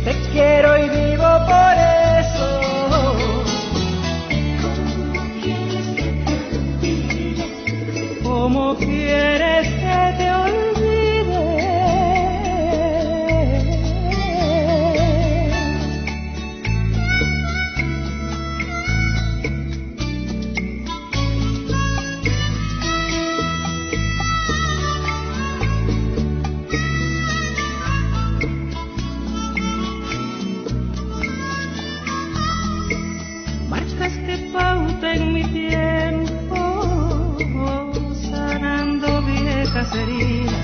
Te quiero y vivo por eso. ¿Cómo quieres que te olvide? Marcas que pauta en mi tiempo, sanando viejas heridas.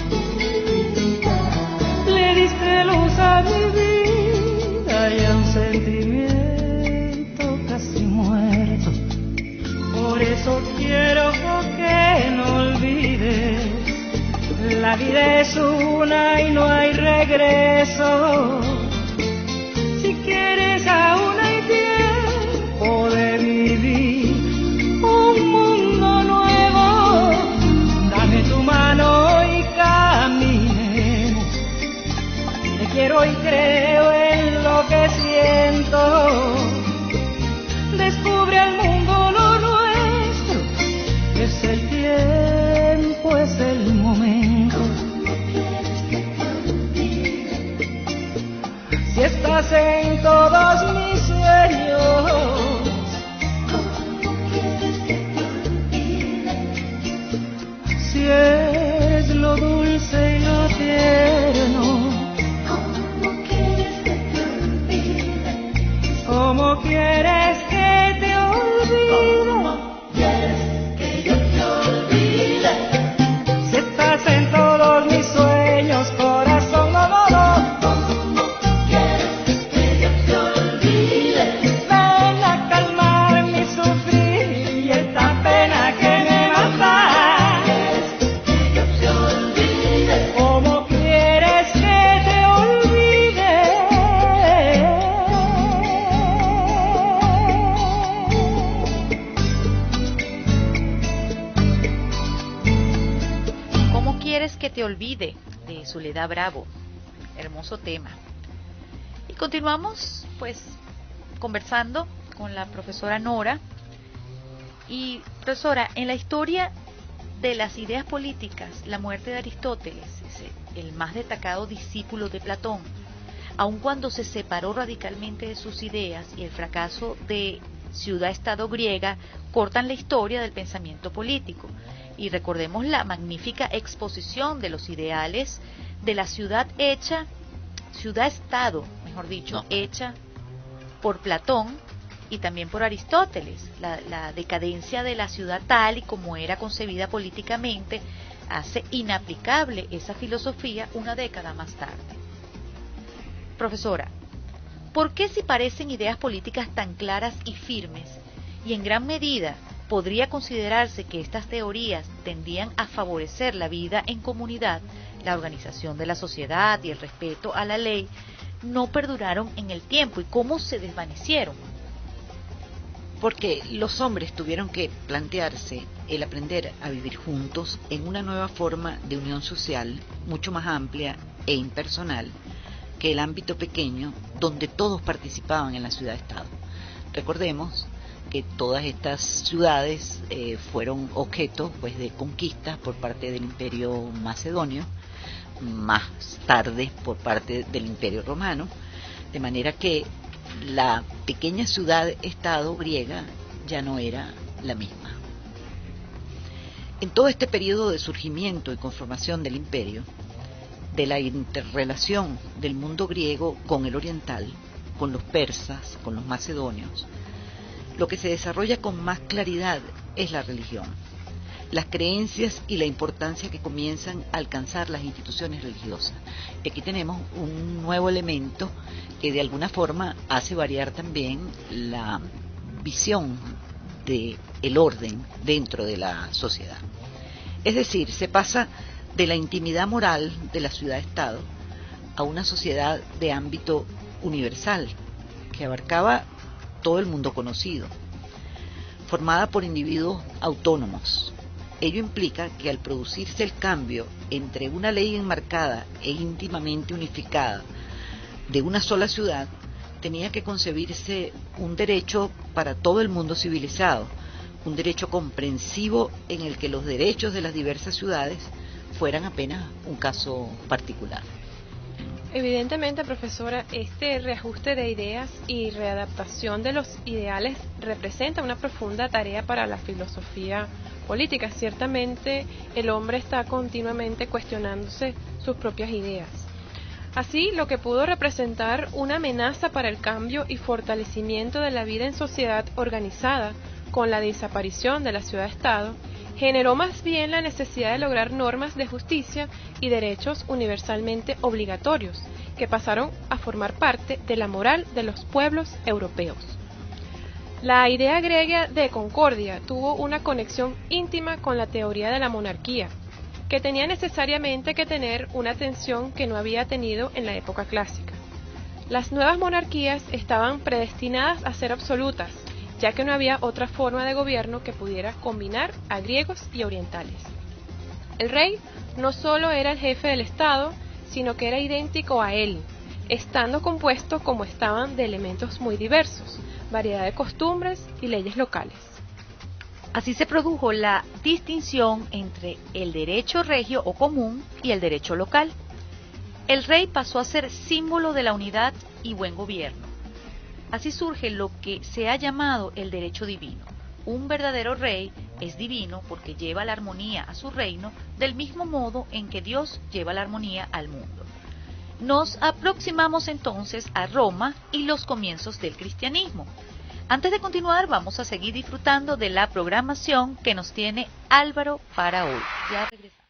Le diste luz a mi vida y a un sentimiento casi muerto. Por eso quiero que no olvides, la vida es una y no hay regreso. Si quieres aún hay tiempo de vivir un mundo nuevo. Dame tu mano y caminemos. Te quiero y creo en lo que siento. Descubre al mundo lo nuestro. Es el tiempo, es el momento. Si estás en todos mis sueños, si eres lo dulce y lo tierno, ¿cómo quieres que te olvide? Si estás en todos mis sueños, corazón, no, no, no. Que te olvide, de Soledad Bravo. Hermoso tema. Y continuamos pues conversando con la profesora Nora. Y profesora, en la historia de las ideas políticas, la muerte de Aristóteles, el más destacado discípulo de Platón, aun cuando se separó radicalmente de sus ideas, y el fracaso de ciudad-estado griega cortan la historia del pensamiento político. Y recordemos la magnífica exposición de los ideales de la ciudad-estado, mejor dicho, hecha por Platón y también por Aristóteles. La decadencia de la ciudad tal y como era concebida políticamente hace inaplicable esa filosofía una década más tarde. Profesora, ¿por qué si parecen ideas políticas tan claras y firmes, y en gran medida podría considerarse que estas teorías tendían a favorecer la vida en comunidad, la organización de la sociedad y el respeto a la ley, no perduraron en el tiempo y cómo se desvanecieron? Porque los hombres tuvieron que plantearse el aprender a vivir juntos en una nueva forma de unión social mucho más amplia e impersonal que el ámbito pequeño donde todos participaban en la ciudad-estado. Recordemos que todas estas ciudades fueron objeto pues de conquistas por parte del Imperio Macedonio, más tarde por parte del Imperio Romano, de manera que la pequeña ciudad-estado griega ya no era la misma. En todo este periodo de surgimiento y conformación del imperio, de la interrelación del mundo griego con el oriental, con los persas, con los macedonios, lo que se desarrolla con más claridad es la religión, las creencias y la importancia que comienzan a alcanzar las instituciones religiosas. Y aquí tenemos un nuevo elemento que de alguna forma hace variar también la visión del orden dentro de la sociedad. Es decir, se pasa de la intimidad moral de la ciudad-estado a una sociedad de ámbito universal que abarcaba todo el mundo conocido. formada por individuos autónomos. Ello implica que al producirse el cambio entre una ley enmarcada e íntimamente unificada de una sola ciudad, tenía que concebirse un derecho para todo el mundo civilizado, un derecho comprensivo en el que los derechos de las diversas ciudades fueran apenas un caso particular. Evidentemente, profesora, este reajuste de ideas y readaptación de los ideales representa una profunda tarea para la filosofía política. Ciertamente, el hombre está continuamente cuestionándose sus propias ideas. Así, lo que pudo representar una amenaza para el cambio y fortalecimiento de la vida en sociedad organizada con la desaparición de la ciudad-estado, generó más bien la necesidad de lograr normas de justicia y derechos universalmente obligatorios, que pasaron a formar parte de la moral de los pueblos europeos. La idea griega de concordia tuvo una conexión íntima con la teoría de la monarquía, que tenía necesariamente que tener una tensión que no había tenido en la época clásica. Las nuevas monarquías estaban predestinadas a ser absolutas, ya que no había otra forma de gobierno que pudiera combinar a griegos y orientales. El rey no solo era el jefe del Estado, sino que era idéntico a él, estando compuesto como estaban de elementos muy diversos, variedad de costumbres y leyes locales. Así se produjo la distinción entre el derecho regio o común y el derecho local. El rey pasó a ser símbolo de la unidad y buen gobierno. Así surge lo que se ha llamado el derecho divino. Un verdadero rey es divino porque lleva la armonía a su reino del mismo modo en que Dios lleva la armonía al mundo. Nos aproximamos entonces a Roma y los comienzos del cristianismo. Antes de continuar, vamos a seguir disfrutando de la programación que nos tiene Álvaro para hoy. Ya regresamos.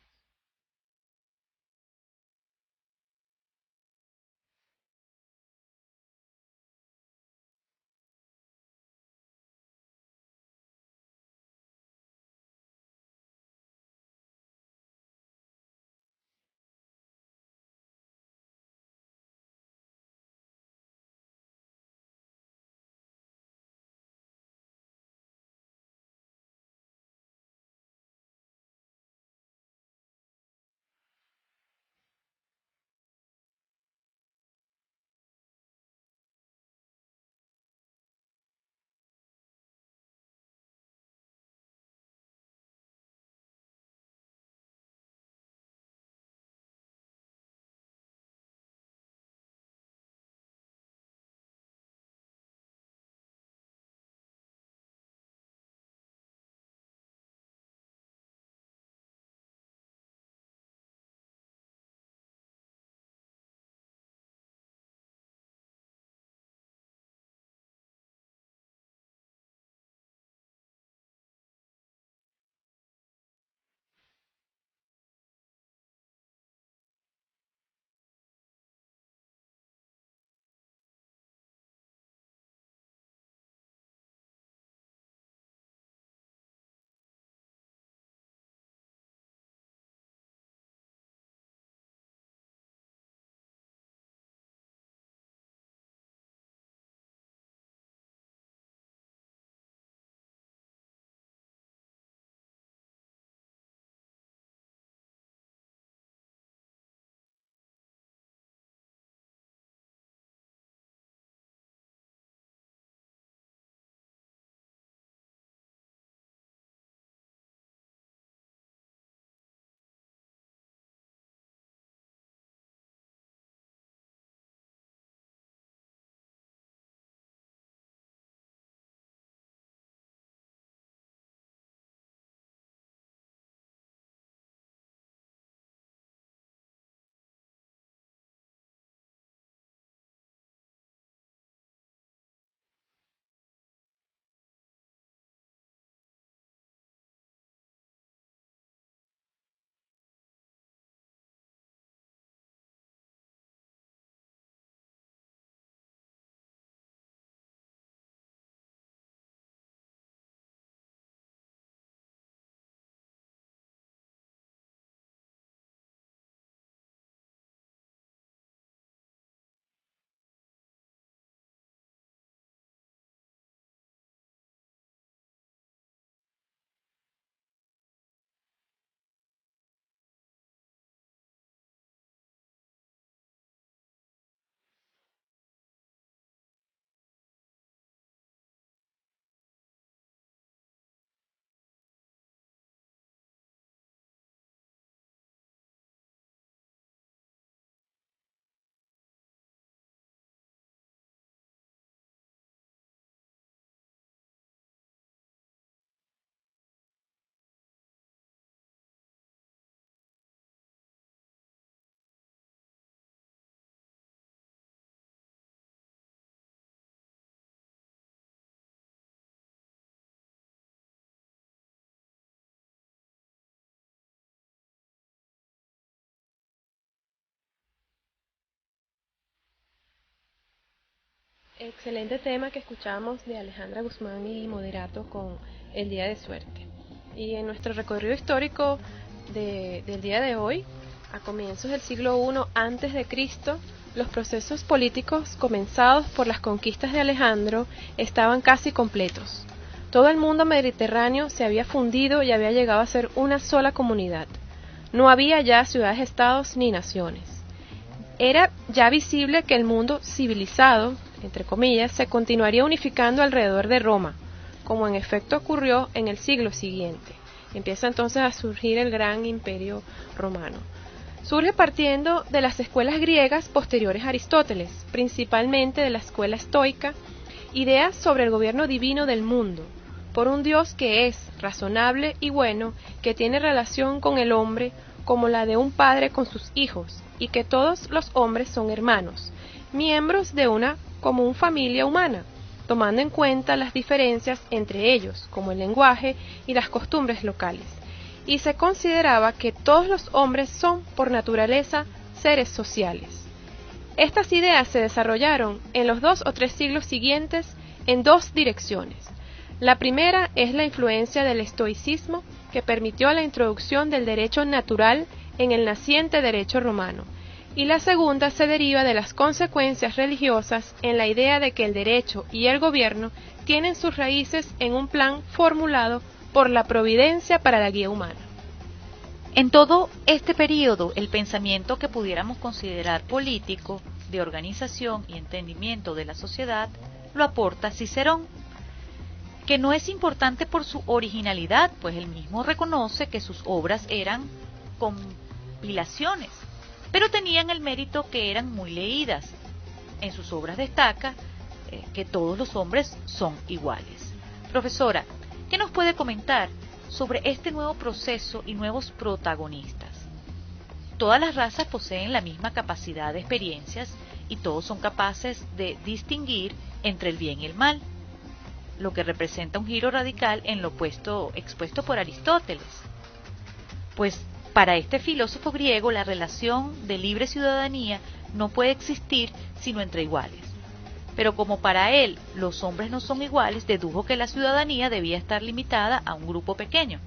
Excelente tema que escuchamos de Alejandra Guzmán y Moderato con el Día de Suerte. Y en nuestro recorrido histórico del día de hoy, a comienzos del siglo I antes de Cristo, los procesos políticos comenzados por las conquistas de Alejandro estaban casi completos. Todo el mundo mediterráneo se había fundido y había llegado a ser una sola comunidad. No había ya ciudades-estados ni naciones. Era ya visible que el mundo civilizado, entre comillas, se continuaría unificando alrededor de Roma, como en efecto ocurrió en el siglo siguiente. Empieza entonces a surgir el gran imperio romano. Surge partiendo de las escuelas griegas posteriores a Aristóteles, principalmente de la escuela estoica, ideas sobre el gobierno divino del mundo, por un Dios que es razonable y bueno, que tiene relación con el hombre como la de un padre con sus hijos, y que todos los hombres son hermanos, miembros de una común familia humana, tomando en cuenta las diferencias entre ellos, como el lenguaje y las costumbres locales. Y se consideraba que todos los hombres son, por naturaleza, seres sociales. Estas ideas se desarrollaron en los 2 o 3 siglos siguientes en 2 direcciones. La primera es la influencia del estoicismo, que permitió la introducción del derecho natural en el naciente derecho romano, y la segunda se deriva de las consecuencias religiosas en la idea de que el derecho y el gobierno tienen sus raíces en un plan formulado por la providencia para la guía humana. En todo este período, el pensamiento que pudiéramos considerar político, de organización y entendimiento de la sociedad, lo aporta Cicerón, que no es importante por su originalidad, pues él mismo reconoce que sus obras eran compilaciones, pero tenían el mérito que eran muy leídas. En sus obras destaca que todos los hombres son iguales. Profesora, ¿qué nos puede comentar sobre este nuevo proceso y nuevos protagonistas? Todas las razas poseen la misma capacidad de experiencias y todos son capaces de distinguir entre el bien y el mal, lo que representa un giro radical en lo expuesto por Aristóteles. Pues para este filósofo griego la relación de libre ciudadanía no puede existir sino entre iguales. Pero como para él los hombres no son iguales, dedujo que la ciudadanía debía estar limitada a un grupo pequeño.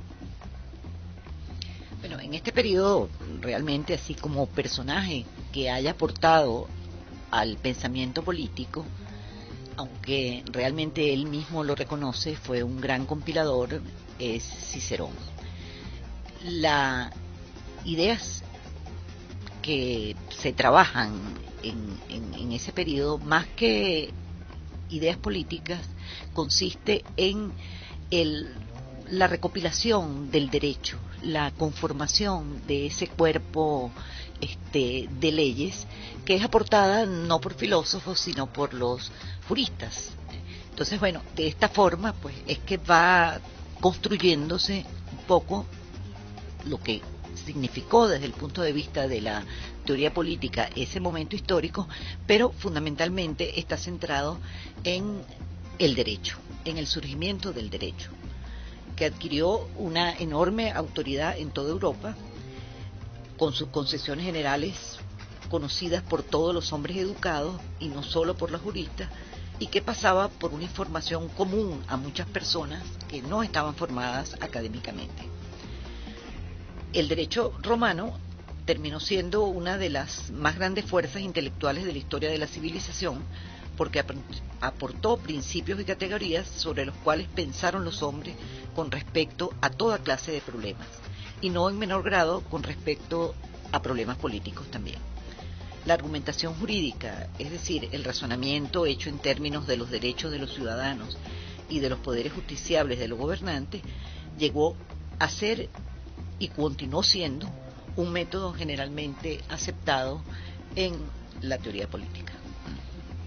Bueno, en este periodo, realmente, así como personaje que haya aportado al pensamiento político, aunque realmente él mismo lo reconoce, fue un gran compilador, es Cicerón. Las ideas que se trabajan en ese periodo, más que ideas políticas, consiste en la recopilación del derecho, la conformación de ese cuerpo de leyes, que es aportada no por filósofos sino por los juristas. Entonces, bueno, de esta forma pues es que va construyéndose un poco lo que significó desde el punto de vista de la teoría política ese momento histórico, pero fundamentalmente está centrado en el derecho, en el surgimiento del derecho, que adquirió una enorme autoridad en toda Europa, con sus concesiones generales conocidas por todos los hombres educados y no solo por los juristas, y que pasaba por una información común a muchas personas que no estaban formadas académicamente. El derecho romano terminó siendo una de las más grandes fuerzas intelectuales de la historia de la civilización, porque aportó principios y categorías sobre los cuales pensaron los hombres con respecto a toda clase de problemas, y no en menor grado con respecto a problemas políticos también. La argumentación jurídica, es decir, el razonamiento hecho en términos de los derechos de los ciudadanos y de los poderes justiciables de los gobernantes, llegó a ser y continuó siendo un método generalmente aceptado en la teoría política.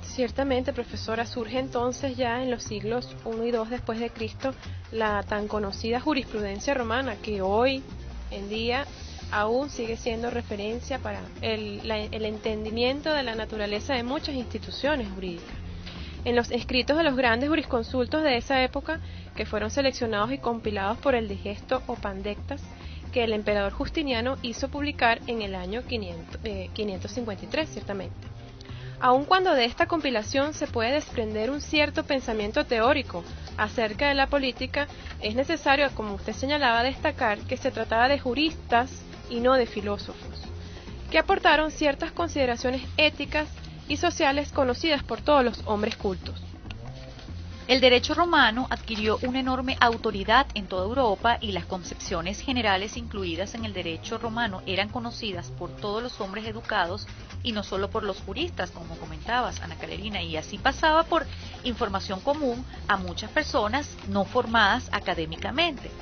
Ciertamente, profesora, surge entonces ya en los siglos I y II después de Cristo la tan conocida jurisprudencia romana, que hoy en día aún sigue siendo referencia para el entendimiento de la naturaleza de muchas instituciones jurídicas. En los escritos de los grandes jurisconsultos de esa época, que fueron seleccionados y compilados por el Digesto o Pandectas, que el emperador Justiniano hizo publicar en el año 553, ciertamente. aun cuando de esta compilación se puede desprender un cierto pensamiento teórico acerca de la política, es necesario, como usted señalaba, destacar que se trataba de juristas y no de filósofos, que aportaron ciertas consideraciones éticas y sociales conocidas por todos los hombres cultos. El derecho romano adquirió una enorme autoridad en toda Europa y las concepciones generales incluidas en el derecho romano eran conocidas por todos los hombres educados y no solo por los juristas, como comentabas, Ana Carolina, y así pasaba por información común a muchas personas no formadas académicamente.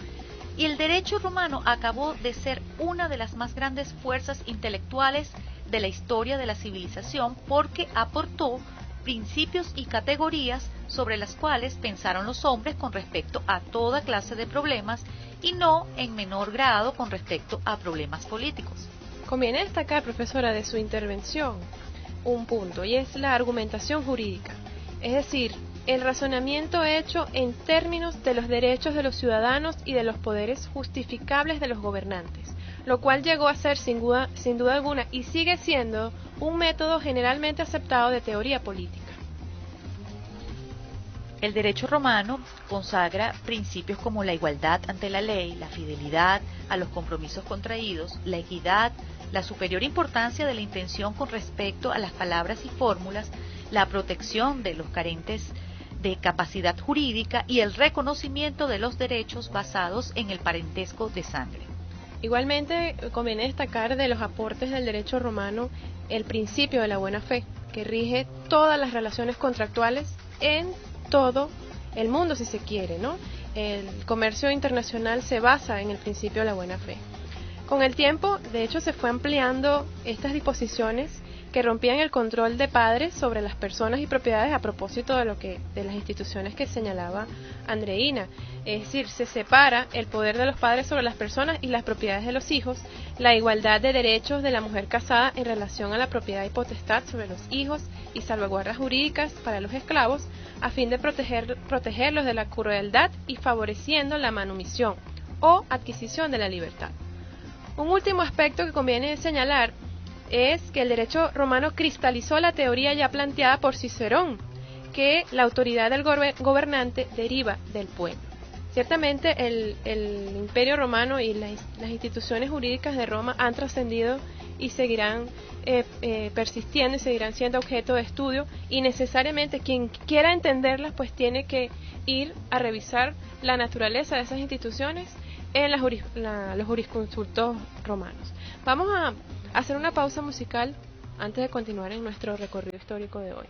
Y el derecho romano acabó de ser una de las más grandes fuerzas intelectuales de la historia de la civilización porque aportó principios y categorías sobre las cuales pensaron los hombres con respecto a toda clase de problemas y no en menor grado con respecto a problemas políticos. Conviene destacar, profesora, de su intervención un punto, y es la argumentación jurídica, es decir, el razonamiento hecho en términos de los derechos de los ciudadanos y de los poderes justificables de los gobernantes, lo cual llegó a ser sin duda alguna y sigue siendo un método generalmente aceptado de teoría política. El derecho romano consagra principios como la igualdad ante la ley, la fidelidad a los compromisos contraídos, la equidad, la superior importancia de la intención con respecto a las palabras y fórmulas, la protección de los carentes de capacidad jurídica y el reconocimiento de los derechos basados en el parentesco de sangre. Igualmente, conviene destacar de los aportes del derecho romano el principio de la buena fe, que rige todas las relaciones contractuales en todo el mundo, si se quiere, ¿no? El comercio internacional se basa en el principio de la buena fe. Con el tiempo, de hecho, se fue ampliando estas disposiciones que rompían el control de padres sobre las personas y propiedades a propósito de las instituciones que señalaba Andreina. Es decir, se separa el poder de los padres sobre las personas y las propiedades de los hijos, la igualdad de derechos de la mujer casada en relación a la propiedad y potestad sobre los hijos y salvaguardas jurídicas para los esclavos, a fin de protegerlos de la crueldad y favoreciendo la manumisión o adquisición de la libertad. Un último aspecto que conviene señalar es que el derecho romano cristalizó la teoría ya planteada por Cicerón, que la autoridad del gobernante deriva del pueblo. Ciertamente el Imperio Romano y las instituciones jurídicas de Roma han trascendido y seguirán persistiendo y seguirán siendo objeto de estudio, y necesariamente quien quiera entenderlas pues tiene que ir a revisar la naturaleza de esas instituciones en los jurisconsultos romanos. Vamos a hacer una pausa musical antes de continuar en nuestro recorrido histórico de hoy.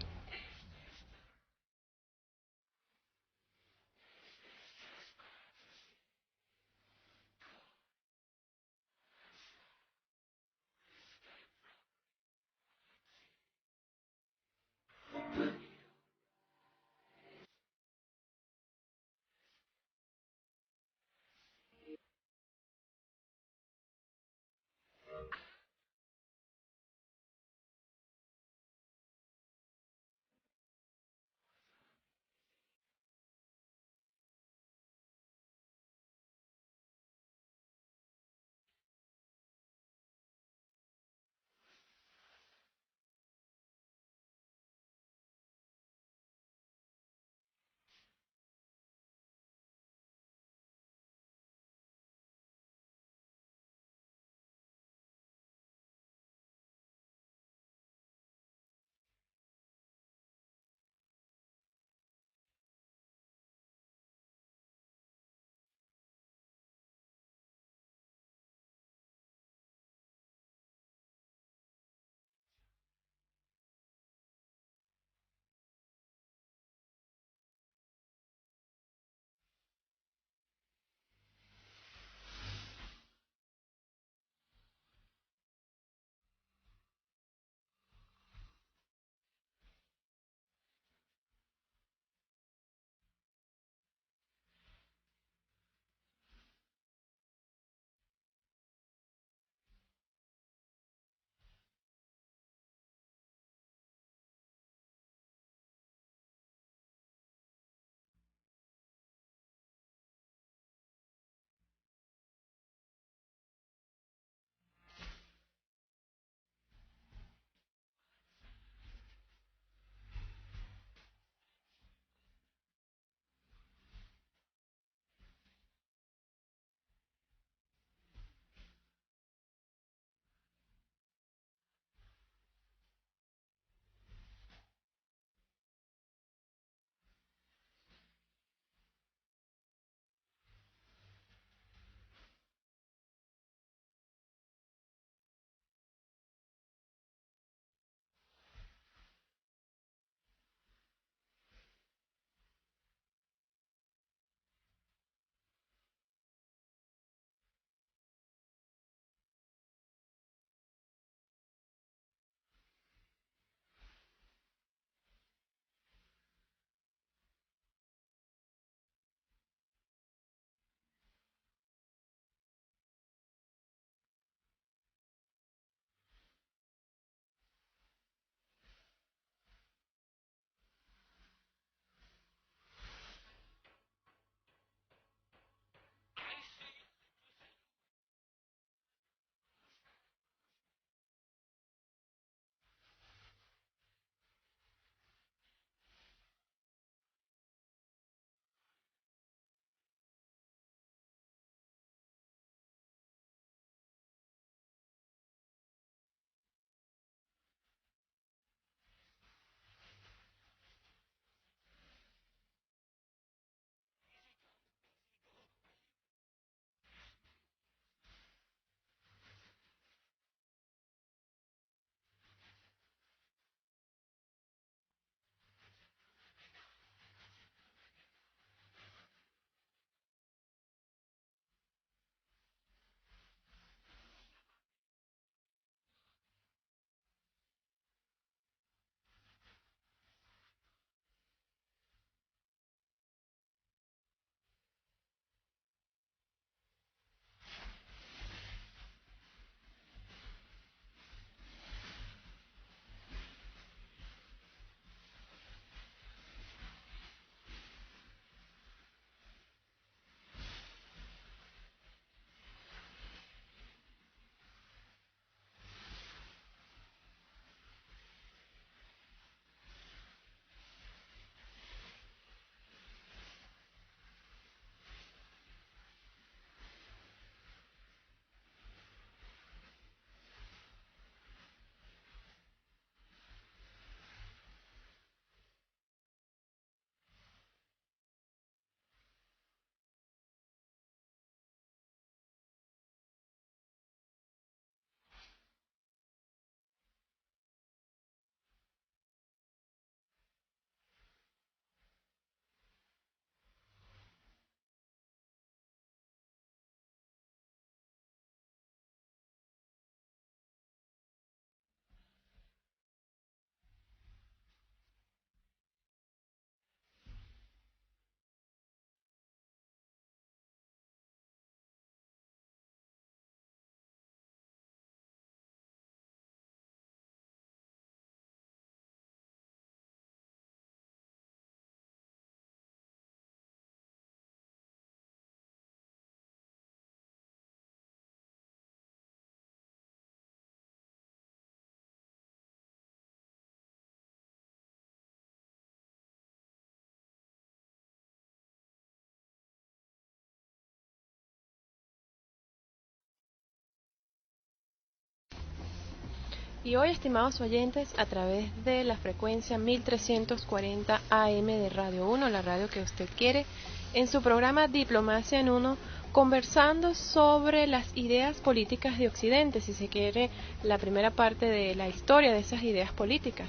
Y hoy, estimados oyentes, a través de la frecuencia 1340 AM de Radio 1, la radio que usted quiere, en su programa Diplomacia en Uno, conversando sobre las ideas políticas de Occidente, si se quiere, la primera parte de la historia de esas ideas políticas.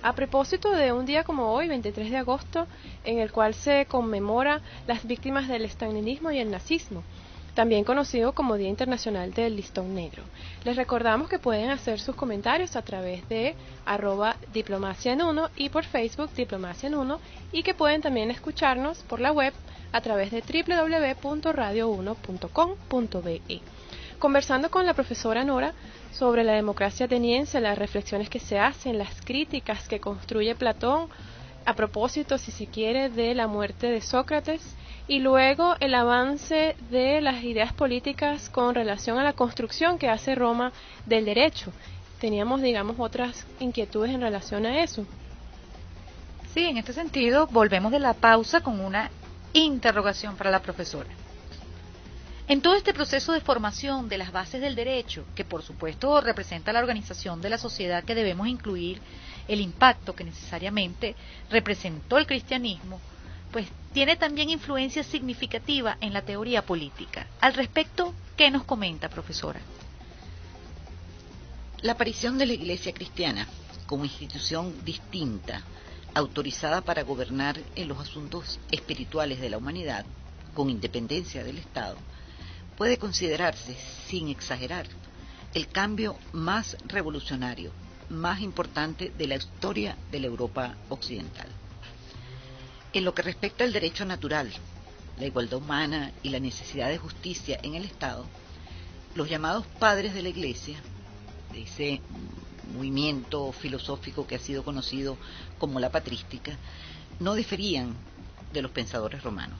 A propósito de un día como hoy, 23 de agosto, en el cual se conmemora las víctimas del estalinismo y el nazismo, también conocido como Día Internacional del Listón Negro. Les recordamos que pueden hacer sus comentarios a través de @diplomacia en uno y por Facebook Diplomacia en Uno, y que pueden también escucharnos por la web a través de www.radio1.com.be. Conversando con la profesora Nora sobre la democracia ateniense, las reflexiones que se hacen, las críticas que construye Platón, a propósito, si se quiere, de la muerte de Sócrates, y luego el avance de las ideas políticas con relación a la construcción que hace Roma del derecho. Teníamos, digamos, otras inquietudes en relación a eso. Sí, en este sentido, volvemos de la pausa con una interrogación para la profesora. En todo este proceso de formación de las bases del derecho, que por supuesto representa la organización de la sociedad, que debemos incluir el impacto que necesariamente representó el cristianismo, pues tiene también influencia significativa en la teoría política. Al respecto, ¿qué nos comenta, profesora? La aparición de la Iglesia cristiana como institución distinta, autorizada para gobernar en los asuntos espirituales de la humanidad, con independencia del Estado, puede considerarse, sin exagerar, el cambio más revolucionario, más importante de la historia de la Europa occidental. En lo que respecta al derecho natural, la igualdad humana y la necesidad de justicia en el Estado, los llamados padres de la Iglesia, de ese movimiento filosófico que ha sido conocido como la patrística, no diferían de los pensadores romanos.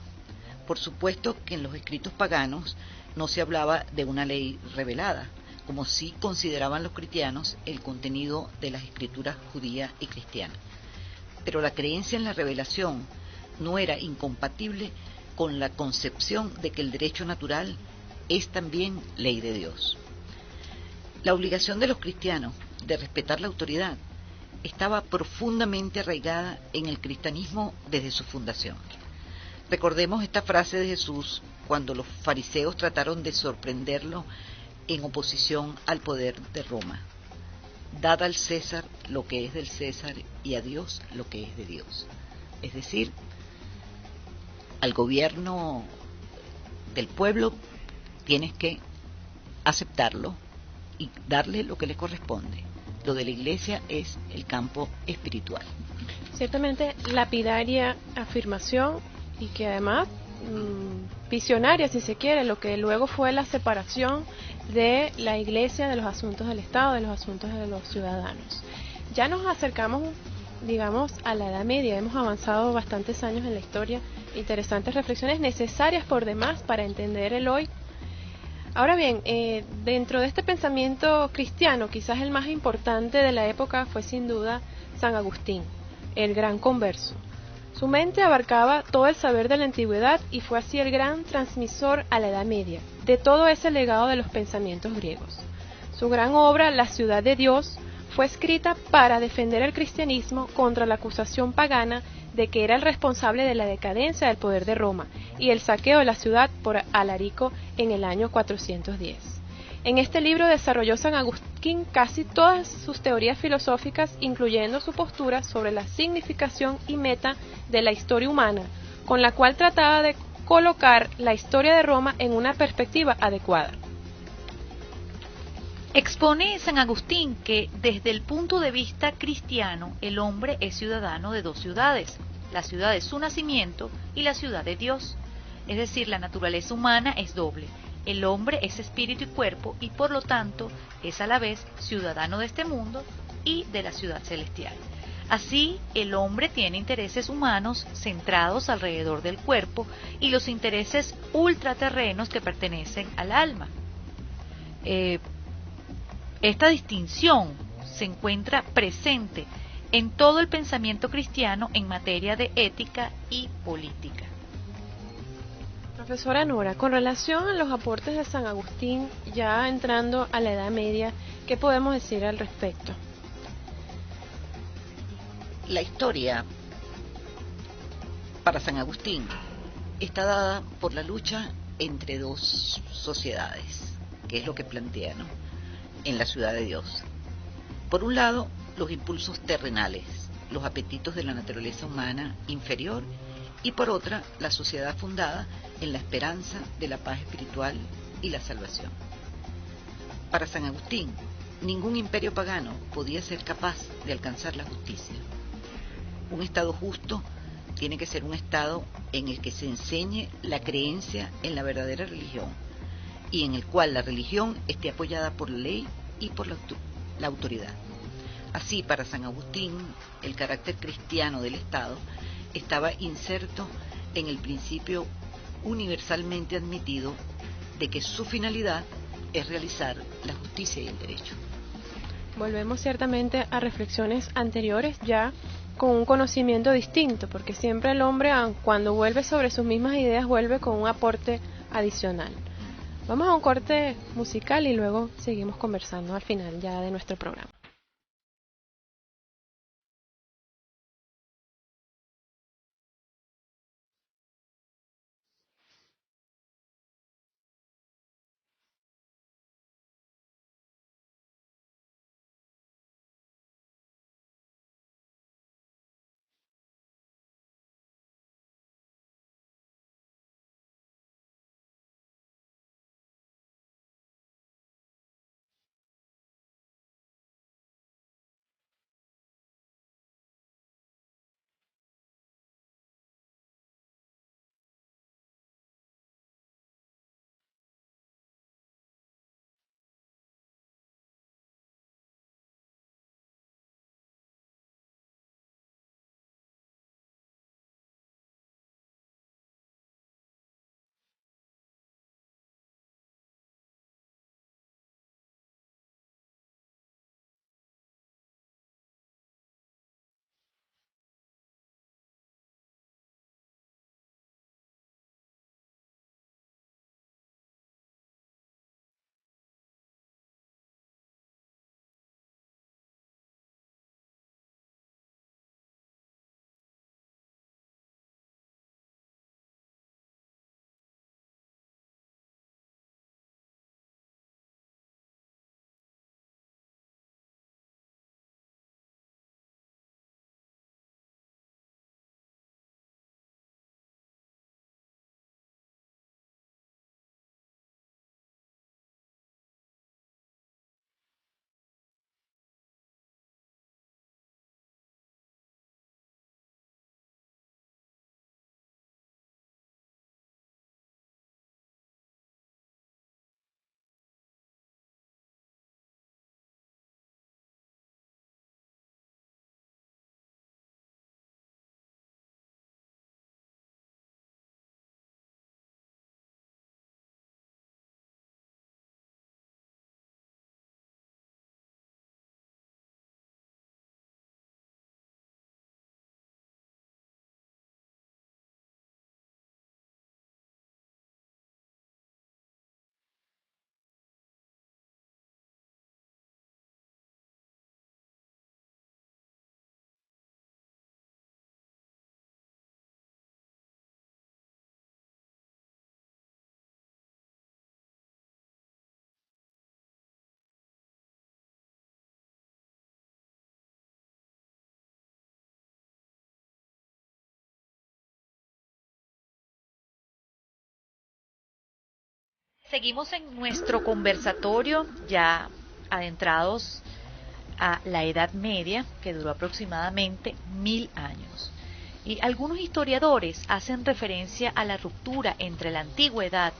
Por supuesto que en los escritos paganos no se hablaba de una ley revelada, como sí consideraban los cristianos el contenido de las escrituras judía y cristiana. Pero la creencia en la revelación no era incompatible con la concepción de que el derecho natural es también ley de Dios. La obligación de los cristianos de respetar la autoridad estaba profundamente arraigada en el cristianismo desde su fundación. Recordemos esta frase de Jesús cuando los fariseos trataron de sorprenderlo en oposición al poder de Roma. Dad al César lo que es del César y a Dios lo que es de Dios. Es decir, al gobierno del pueblo tienes que aceptarlo y darle lo que le corresponde. Lo de la Iglesia es el campo espiritual. Ciertamente lapidaria afirmación, y que además visionaria, si se quiere, lo que luego fue la separación de la Iglesia de los asuntos del Estado, de los asuntos de los ciudadanos. Ya nos acercamos, digamos, a la Edad Media, hemos avanzado bastantes años en la historia, interesantes reflexiones necesarias por demás para entender el hoy. Ahora bien, dentro de este pensamiento cristiano, quizás el más importante de la época fue sin duda San Agustín, el gran converso. Su mente abarcaba todo el saber de la antigüedad y fue así el gran transmisor a la Edad Media de todo ese legado de los pensamientos griegos. Su gran obra, La ciudad de Dios, fue escrita para defender el cristianismo contra la acusación pagana de que era el responsable de la decadencia del poder de Roma y el saqueo de la ciudad por Alarico en el año 410. En este libro desarrolló San Agustín casi todas sus teorías filosóficas, incluyendo su postura sobre la significación y meta de la historia humana, con la cual trataba de colocar la historia de Roma en una perspectiva adecuada. Expone San Agustín que desde el punto de vista cristiano el hombre es ciudadano de dos ciudades, la ciudad de su nacimiento y la ciudad de Dios. Es decir, la naturaleza humana es doble. El hombre es espíritu y cuerpo y por lo tanto es a la vez ciudadano de este mundo y de la ciudad celestial. Así, el hombre tiene intereses humanos centrados alrededor del cuerpo y los intereses ultraterrenos que pertenecen al alma. Esta distinción se encuentra presente en todo el pensamiento cristiano en materia de ética y política. Profesora Nora, con relación a los aportes de San Agustín, ya entrando a la Edad Media, ¿qué podemos decir al respecto? La historia para San Agustín está dada por la lucha entre dos sociedades, que es lo que plantea, ¿no?, en la ciudad de Dios. Por un lado, los impulsos terrenales, los apetitos de la naturaleza humana inferior, y por otra, la sociedad fundada en la esperanza de la paz espiritual y la salvación. Para San Agustín, ningún imperio pagano podía ser capaz de alcanzar la justicia. Un Estado justo tiene que ser un Estado en el que se enseñe la creencia en la verdadera religión y en el cual la religión esté apoyada por la ley y por la autoridad. Así, para San Agustín, el carácter cristiano del Estado estaba inserto en el principio universalmente admitido de que su finalidad es realizar la justicia y el derecho. Volvemos ciertamente a reflexiones anteriores, ya con un conocimiento distinto, porque siempre el hombre, cuando vuelve sobre sus mismas ideas, vuelve con un aporte adicional. Vamos a un corte musical y luego seguimos conversando al final ya de nuestro programa. Seguimos en nuestro conversatorio, ya adentrados a la Edad Media, que duró aproximadamente 1000 años. Y algunos historiadores hacen referencia a la ruptura entre la Antigüedad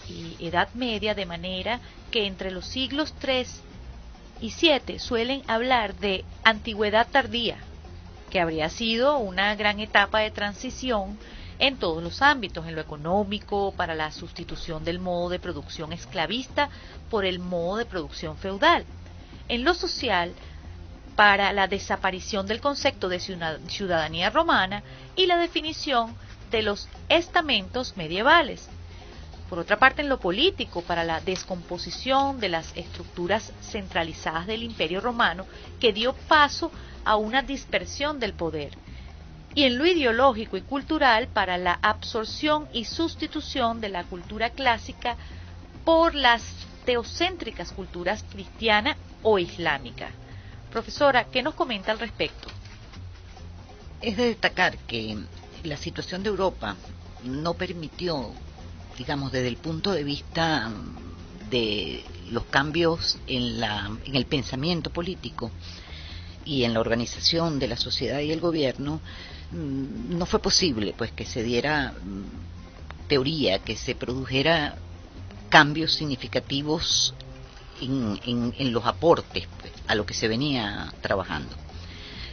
y Edad Media, de manera que entre los siglos III y VII suelen hablar de Antigüedad tardía, que habría sido una gran etapa de transición en todos los ámbitos, en lo económico, para la sustitución del modo de producción esclavista por el modo de producción feudal, en lo social, para la desaparición del concepto de ciudadanía romana y la definición de los estamentos medievales, Por otra parte, en lo político, para la descomposición de las estructuras centralizadas del Imperio Romano, que dio paso a una dispersión del poder. Y en lo ideológico y cultural, para la absorción y sustitución de la cultura clásica por las teocéntricas culturas cristiana o islámica. Profesora, ¿qué nos comenta al respecto? Es de destacar que la situación de Europa no permitió, digamos, desde el punto de vista de los cambios en el pensamiento político y en la organización de la sociedad y el gobierno, no fue posible pues que se diera teoría, que se produjera cambios significativos en los aportes pues, a lo que se venía trabajando.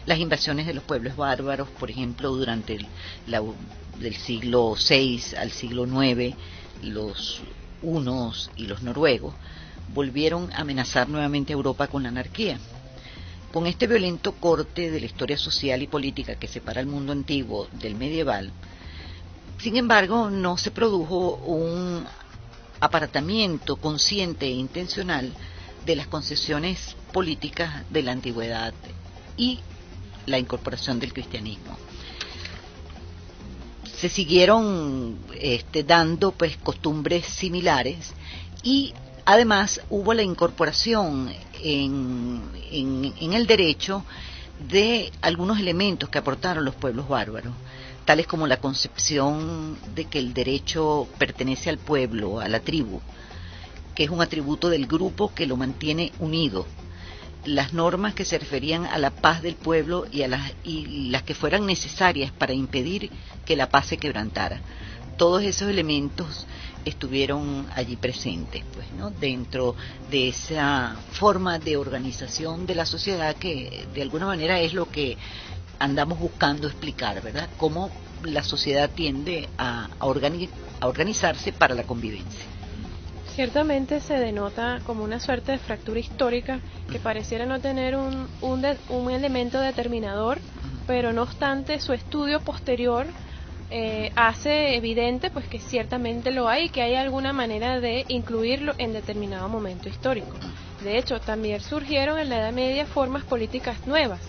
Las invasiones de los pueblos bárbaros, por ejemplo, durante del siglo VI al siglo IX, los hunos y los noruegos volvieron a amenazar nuevamente a Europa con la anarquía. Con este violento corte de la historia social y política que separa el mundo antiguo del medieval, sin embargo, no se produjo un aparatamiento consciente e intencional de las concesiones políticas de la antigüedad y la incorporación del cristianismo. Se siguieron dando pues costumbres similares y además hubo la incorporación en el derecho de algunos elementos que aportaron los pueblos bárbaros, tales como la concepción de que el derecho pertenece al pueblo, a la tribu, que es un atributo del grupo que lo mantiene unido, las normas que se referían a la paz del pueblo y las que fueran necesarias para impedir que la paz se quebrantara. Todos esos elementos estuvieron allí presentes, pues, ¿no? Dentro de esa forma de organización de la sociedad que de alguna manera es lo que andamos buscando explicar, ¿verdad? Cómo la sociedad tiende a organizarse para la convivencia. Ciertamente se denota como una suerte de fractura histórica que pareciera no tener un elemento determinador, pero no obstante su estudio posterior hace evidente pues que ciertamente lo hay y que hay alguna manera de incluirlo en determinado momento histórico. De hecho, también surgieron en la Edad Media formas políticas nuevas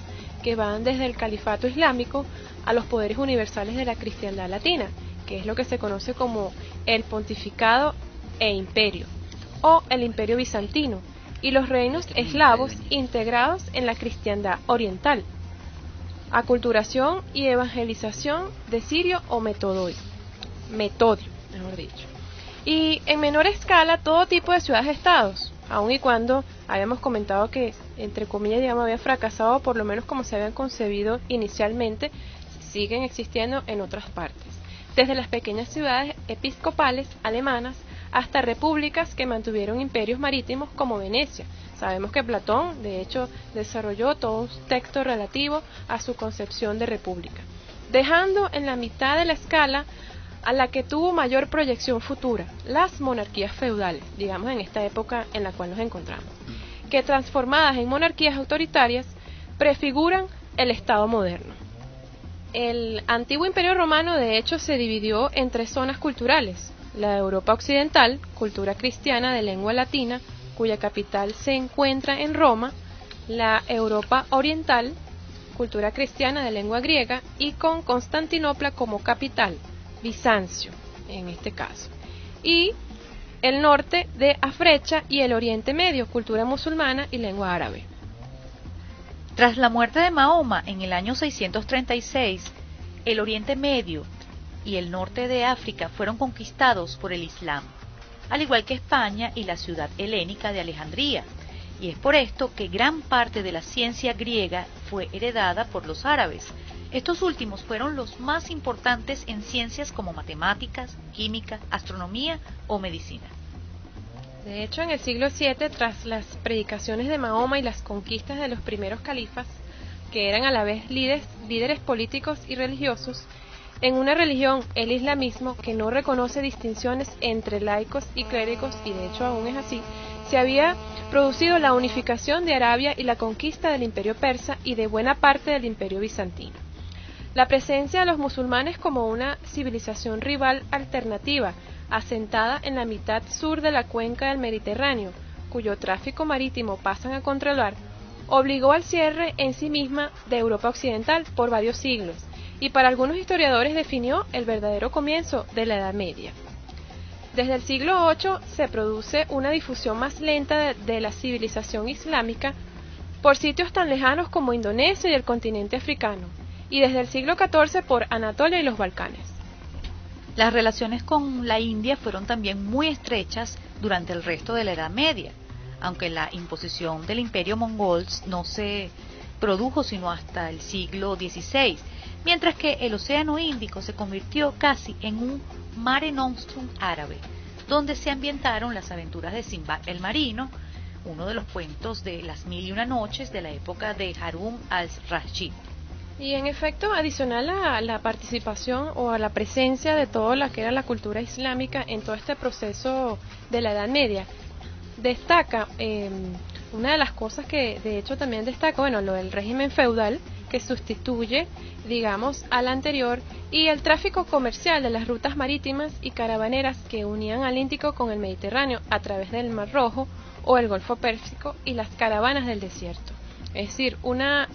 que van desde el califato islámico a los poderes universales de la cristiandad latina, que es lo que se conoce como el pontificado e imperio, o el imperio bizantino, y los reinos eslavos integrados en la cristiandad oriental, aculturación y evangelización de Sirio o Metodio, mejor dicho. Y en menor escala todo tipo de ciudades-estados, aun y cuando habíamos comentado que, entre comillas, digamos, había fracasado, por lo menos como se habían concebido inicialmente, siguen existiendo en otras partes. Desde las pequeñas ciudades episcopales alemanas hasta repúblicas que mantuvieron imperios marítimos como Venecia. Sabemos que Platón, de hecho, desarrolló todo un texto relativo a su concepción de república, dejando en la mitad de la escala a la que tuvo mayor proyección futura, las monarquías feudales, digamos en esta época en la cual nos encontramos, que transformadas en monarquías autoritarias prefiguran el Estado moderno. El antiguo Imperio Romano, de hecho, se dividió en tres zonas culturales: la Europa occidental, cultura cristiana de lengua latina, cuya capital se encuentra en Roma; la Europa oriental, cultura cristiana de lengua griega, y con Constantinopla como capital, Bizancio en este caso; y el norte de Africa y el Oriente Medio, cultura musulmana y lengua árabe. Tras la muerte de Mahoma en el año 636, el Oriente Medio y el norte de África fueron conquistados por el Islam, al igual que España y la ciudad helénica de Alejandría, y es por esto que gran parte de la ciencia griega fue heredada por los árabes. Estos últimos fueron los más importantes en ciencias como matemáticas, química, astronomía o medicina. De hecho, en el siglo VII, tras las predicaciones de Mahoma y las conquistas de los primeros califas, que eran a la vez líderes políticos y religiosos, en una religión, el islamismo, que no reconoce distinciones entre laicos y clérigos, y de hecho aún es así, se había producido la unificación de Arabia y la conquista del imperio persa y de buena parte del imperio bizantino. La presencia de los musulmanes como una civilización rival alternativa asentada en la mitad sur de la cuenca del Mediterráneo, cuyo tráfico marítimo pasan a controlar, obligó al cierre en sí misma de Europa Occidental por varios siglos, y para algunos historiadores definió el verdadero comienzo de la Edad Media. Desde el siglo VIII se produce una difusión más lenta de la civilización islámica por sitios tan lejanos como Indonesia y el continente africano, y desde el siglo XIV por Anatolia y los Balcanes. Las relaciones con la India fueron también muy estrechas durante el resto de la Edad Media, aunque la imposición del imperio mongol no se produjo sino hasta el siglo XVI, mientras que el Océano Índico se convirtió casi en un Mare Nostrum árabe, donde se ambientaron las aventuras de Sinbad el Marino, uno de los cuentos de las 1001 noches de la época de Harun al-Rashid. Y en efecto, adicional a la participación o a la presencia de toda la que era la cultura islámica en todo este proceso de la Edad Media, destaca una de las cosas que de hecho también destaca, bueno, lo del régimen feudal que sustituye, digamos, al anterior, y el tráfico comercial de las rutas marítimas y caravaneras que unían al Índico con el Mediterráneo a través del Mar Rojo o el Golfo Pérsico y las caravanas del desierto. Es decir, una,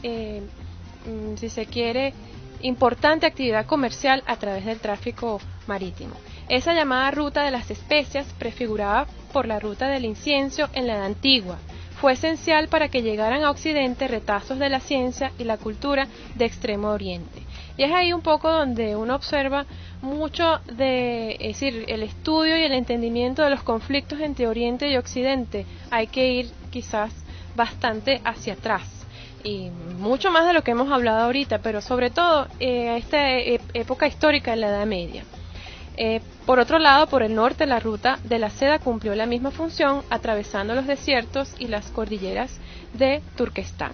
si se quiere, importante actividad comercial a través del tráfico marítimo. Esa llamada ruta de las especias, prefigurada por la ruta del incienso en la Edad Antigua, fue esencial para que llegaran a Occidente retazos de la ciencia y la cultura de Extremo Oriente. Y es ahí un poco donde uno observa mucho de, es decir, el estudio y el entendimiento de los conflictos entre Oriente y Occidente. Hay que ir quizás bastante hacia atrás, y mucho más de lo que hemos hablado ahorita, pero sobre todo a esta época histórica de la Edad Media. Por otro lado, por el norte, la ruta de la seda cumplió la misma función, atravesando los desiertos y las cordilleras de Turquestán.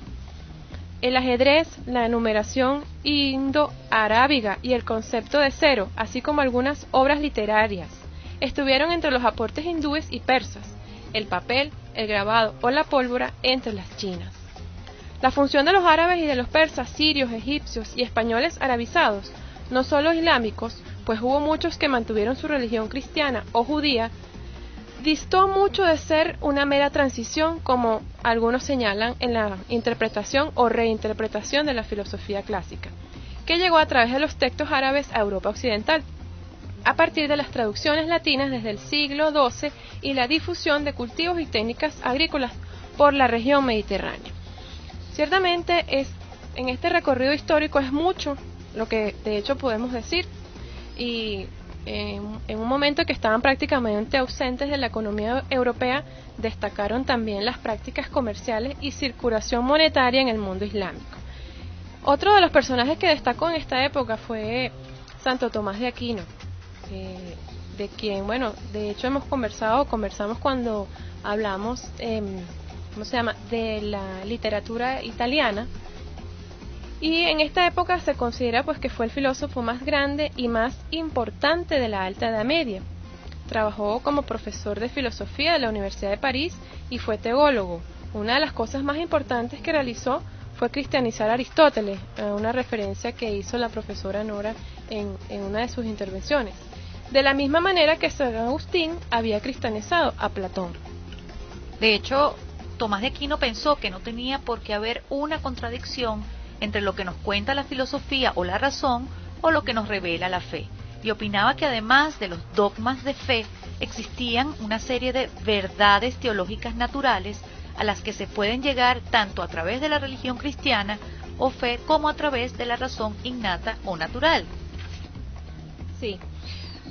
El ajedrez, la numeración indo-arábiga y el concepto de cero, así como algunas obras literarias, estuvieron entre los aportes hindúes y persas, el papel, el grabado o la pólvora entre las chinas. La función de los árabes y de los persas, sirios, egipcios y españoles arabizados, no solo islámicos, pues hubo muchos que mantuvieron su religión cristiana o judía, distó mucho de ser una mera transición, como algunos señalan, en la interpretación o reinterpretación de la filosofía clásica, que llegó a través de los textos árabes a Europa Occidental, a partir de las traducciones latinas desde el siglo XII y la difusión de cultivos y técnicas agrícolas por la región mediterránea. Ciertamente en este recorrido histórico es mucho lo que de hecho podemos decir, y en un momento que estaban prácticamente ausentes de la economía europea, destacaron también las prácticas comerciales y circulación monetaria en el mundo islámico. Otro de los personajes que destacó en esta época fue Santo Tomás de Aquino, de quien, bueno, de hecho conversamos cuando hablamos, de la literatura italiana. Y en esta época se considera pues que fue el filósofo más grande y más importante de la Alta Edad Media. Trabajó como profesor de filosofía de la Universidad de París y fue teólogo. Una de las cosas más importantes que realizó fue cristianizar a Aristóteles, una referencia que hizo la profesora Nora en una de sus intervenciones. De la misma manera que San Agustín había cristianizado a Platón. De hecho, Tomás de Aquino pensó que no tenía por qué haber una contradicción entre lo que nos cuenta la filosofía o la razón o lo que nos revela la fe, y opinaba que además de los dogmas de fe existían una serie de verdades teológicas naturales a las que se pueden llegar tanto a través de la religión cristiana o fe como a través de la razón innata o natural. Sí,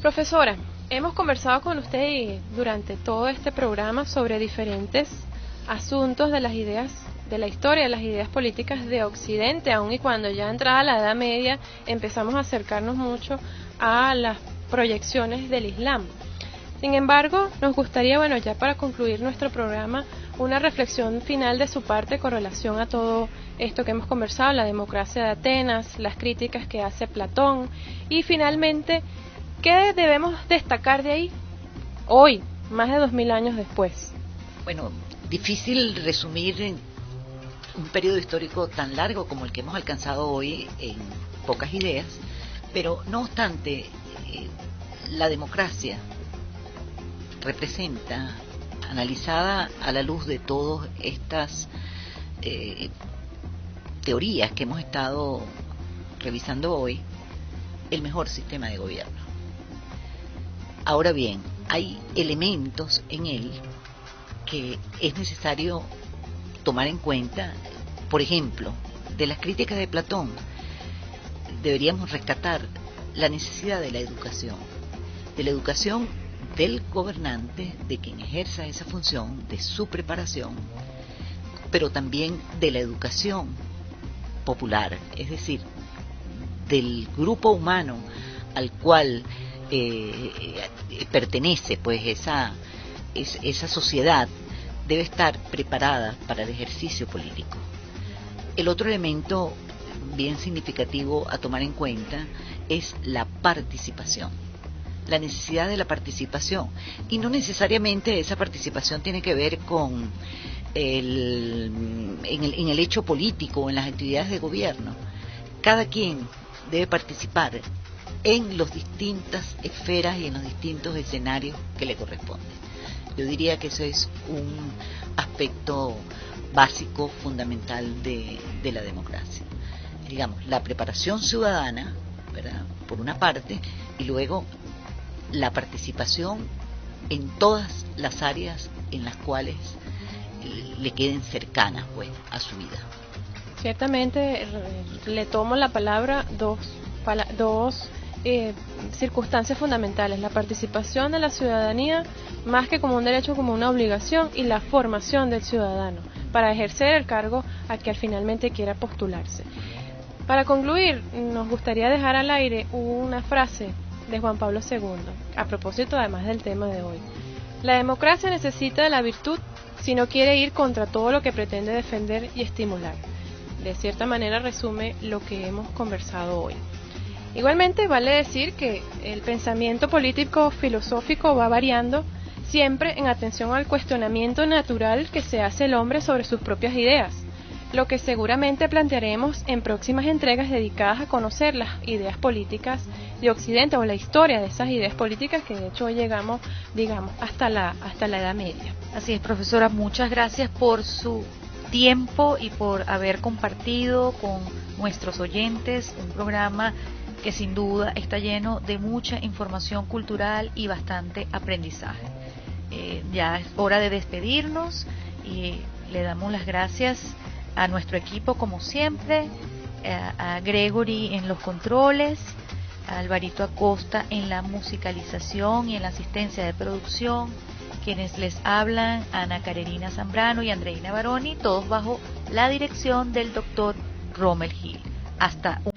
profesora, hemos conversado con usted durante todo este programa sobre diferentes asuntos de las ideas de la historia de las ideas políticas de Occidente, aun y cuando ya entrada la Edad Media empezamos a acercarnos mucho a las proyecciones del Islam. Sin embargo, nos gustaría, bueno, ya para concluir nuestro programa, una reflexión final de su parte con relación a todo esto que hemos conversado, la democracia de Atenas, las críticas que hace Platón, y finalmente, ¿qué debemos destacar de ahí hoy, más de 2000 años después? Bueno, difícil resumir un periodo histórico tan largo como el que hemos alcanzado hoy en pocas ideas, pero no obstante, la democracia representa, analizada a la luz de todas estas teorías que hemos estado revisando hoy, el mejor sistema de gobierno. Ahora bien, hay elementos en él que es necesario tomar en cuenta. Por ejemplo, de las críticas de Platón, deberíamos rescatar la necesidad de la educación del gobernante, de quien ejerza esa función, de su preparación, pero también de la educación popular, es decir, del grupo humano al cual pertenece pues esa sociedad, debe estar preparada para el ejercicio político. El otro elemento bien significativo a tomar en cuenta es la participación, la necesidad de la participación, y no necesariamente esa participación tiene que ver con en el hecho político o en las actividades de gobierno. Cada quien debe participar en las distintas esferas y en los distintos escenarios que le corresponden. Yo diría que eso es un aspecto básico, fundamental de la democracia. Digamos, la preparación ciudadana, ¿verdad?, por una parte, y luego la participación en todas las áreas en las cuales le queden cercanas pues a su vida. Ciertamente le tomo la palabra dos circunstancias fundamentales: la participación de la ciudadanía más que como un derecho, como una obligación, y la formación del ciudadano para ejercer el cargo a que finalmente quiera postularse. Para concluir, nos gustaría dejar al aire una frase de Juan Pablo II, a propósito además del tema de hoy. La democracia necesita de la virtud si no quiere ir contra todo lo que pretende defender y estimular. De cierta manera resume lo que hemos conversado hoy. Igualmente vale decir que el pensamiento político filosófico va variando siempre en atención al cuestionamiento natural que se hace el hombre sobre sus propias ideas, lo que seguramente plantearemos en próximas entregas dedicadas a conocer las ideas políticas de Occidente, o la historia de esas ideas políticas, que de hecho hoy llegamos, digamos, hasta la Edad Media. Así es, profesora, muchas gracias por su tiempo y por haber compartido con nuestros oyentes un programa que sin duda está lleno de mucha información cultural y bastante aprendizaje. Ya es hora de despedirnos y le damos las gracias a nuestro equipo como siempre, a Gregory en los controles, a Alvarito Acosta en la musicalización y en la asistencia de producción, quienes les hablan, Ana Carolina Zambrano y Andreina Baroni, todos bajo la dirección del doctor Rommel Hill. Hasta un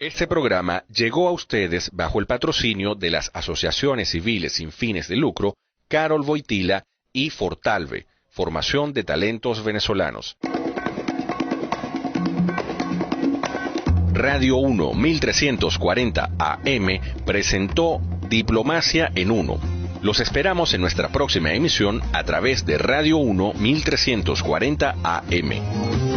Este programa llegó a ustedes bajo el patrocinio de las asociaciones civiles sin fines de lucro Carol Wojtyla y Fortalve, Formación de Talentos Venezolanos. Radio 1 1340 AM presentó Diplomacia en 1. Los esperamos en nuestra próxima emisión a través de Radio 1 1340 AM.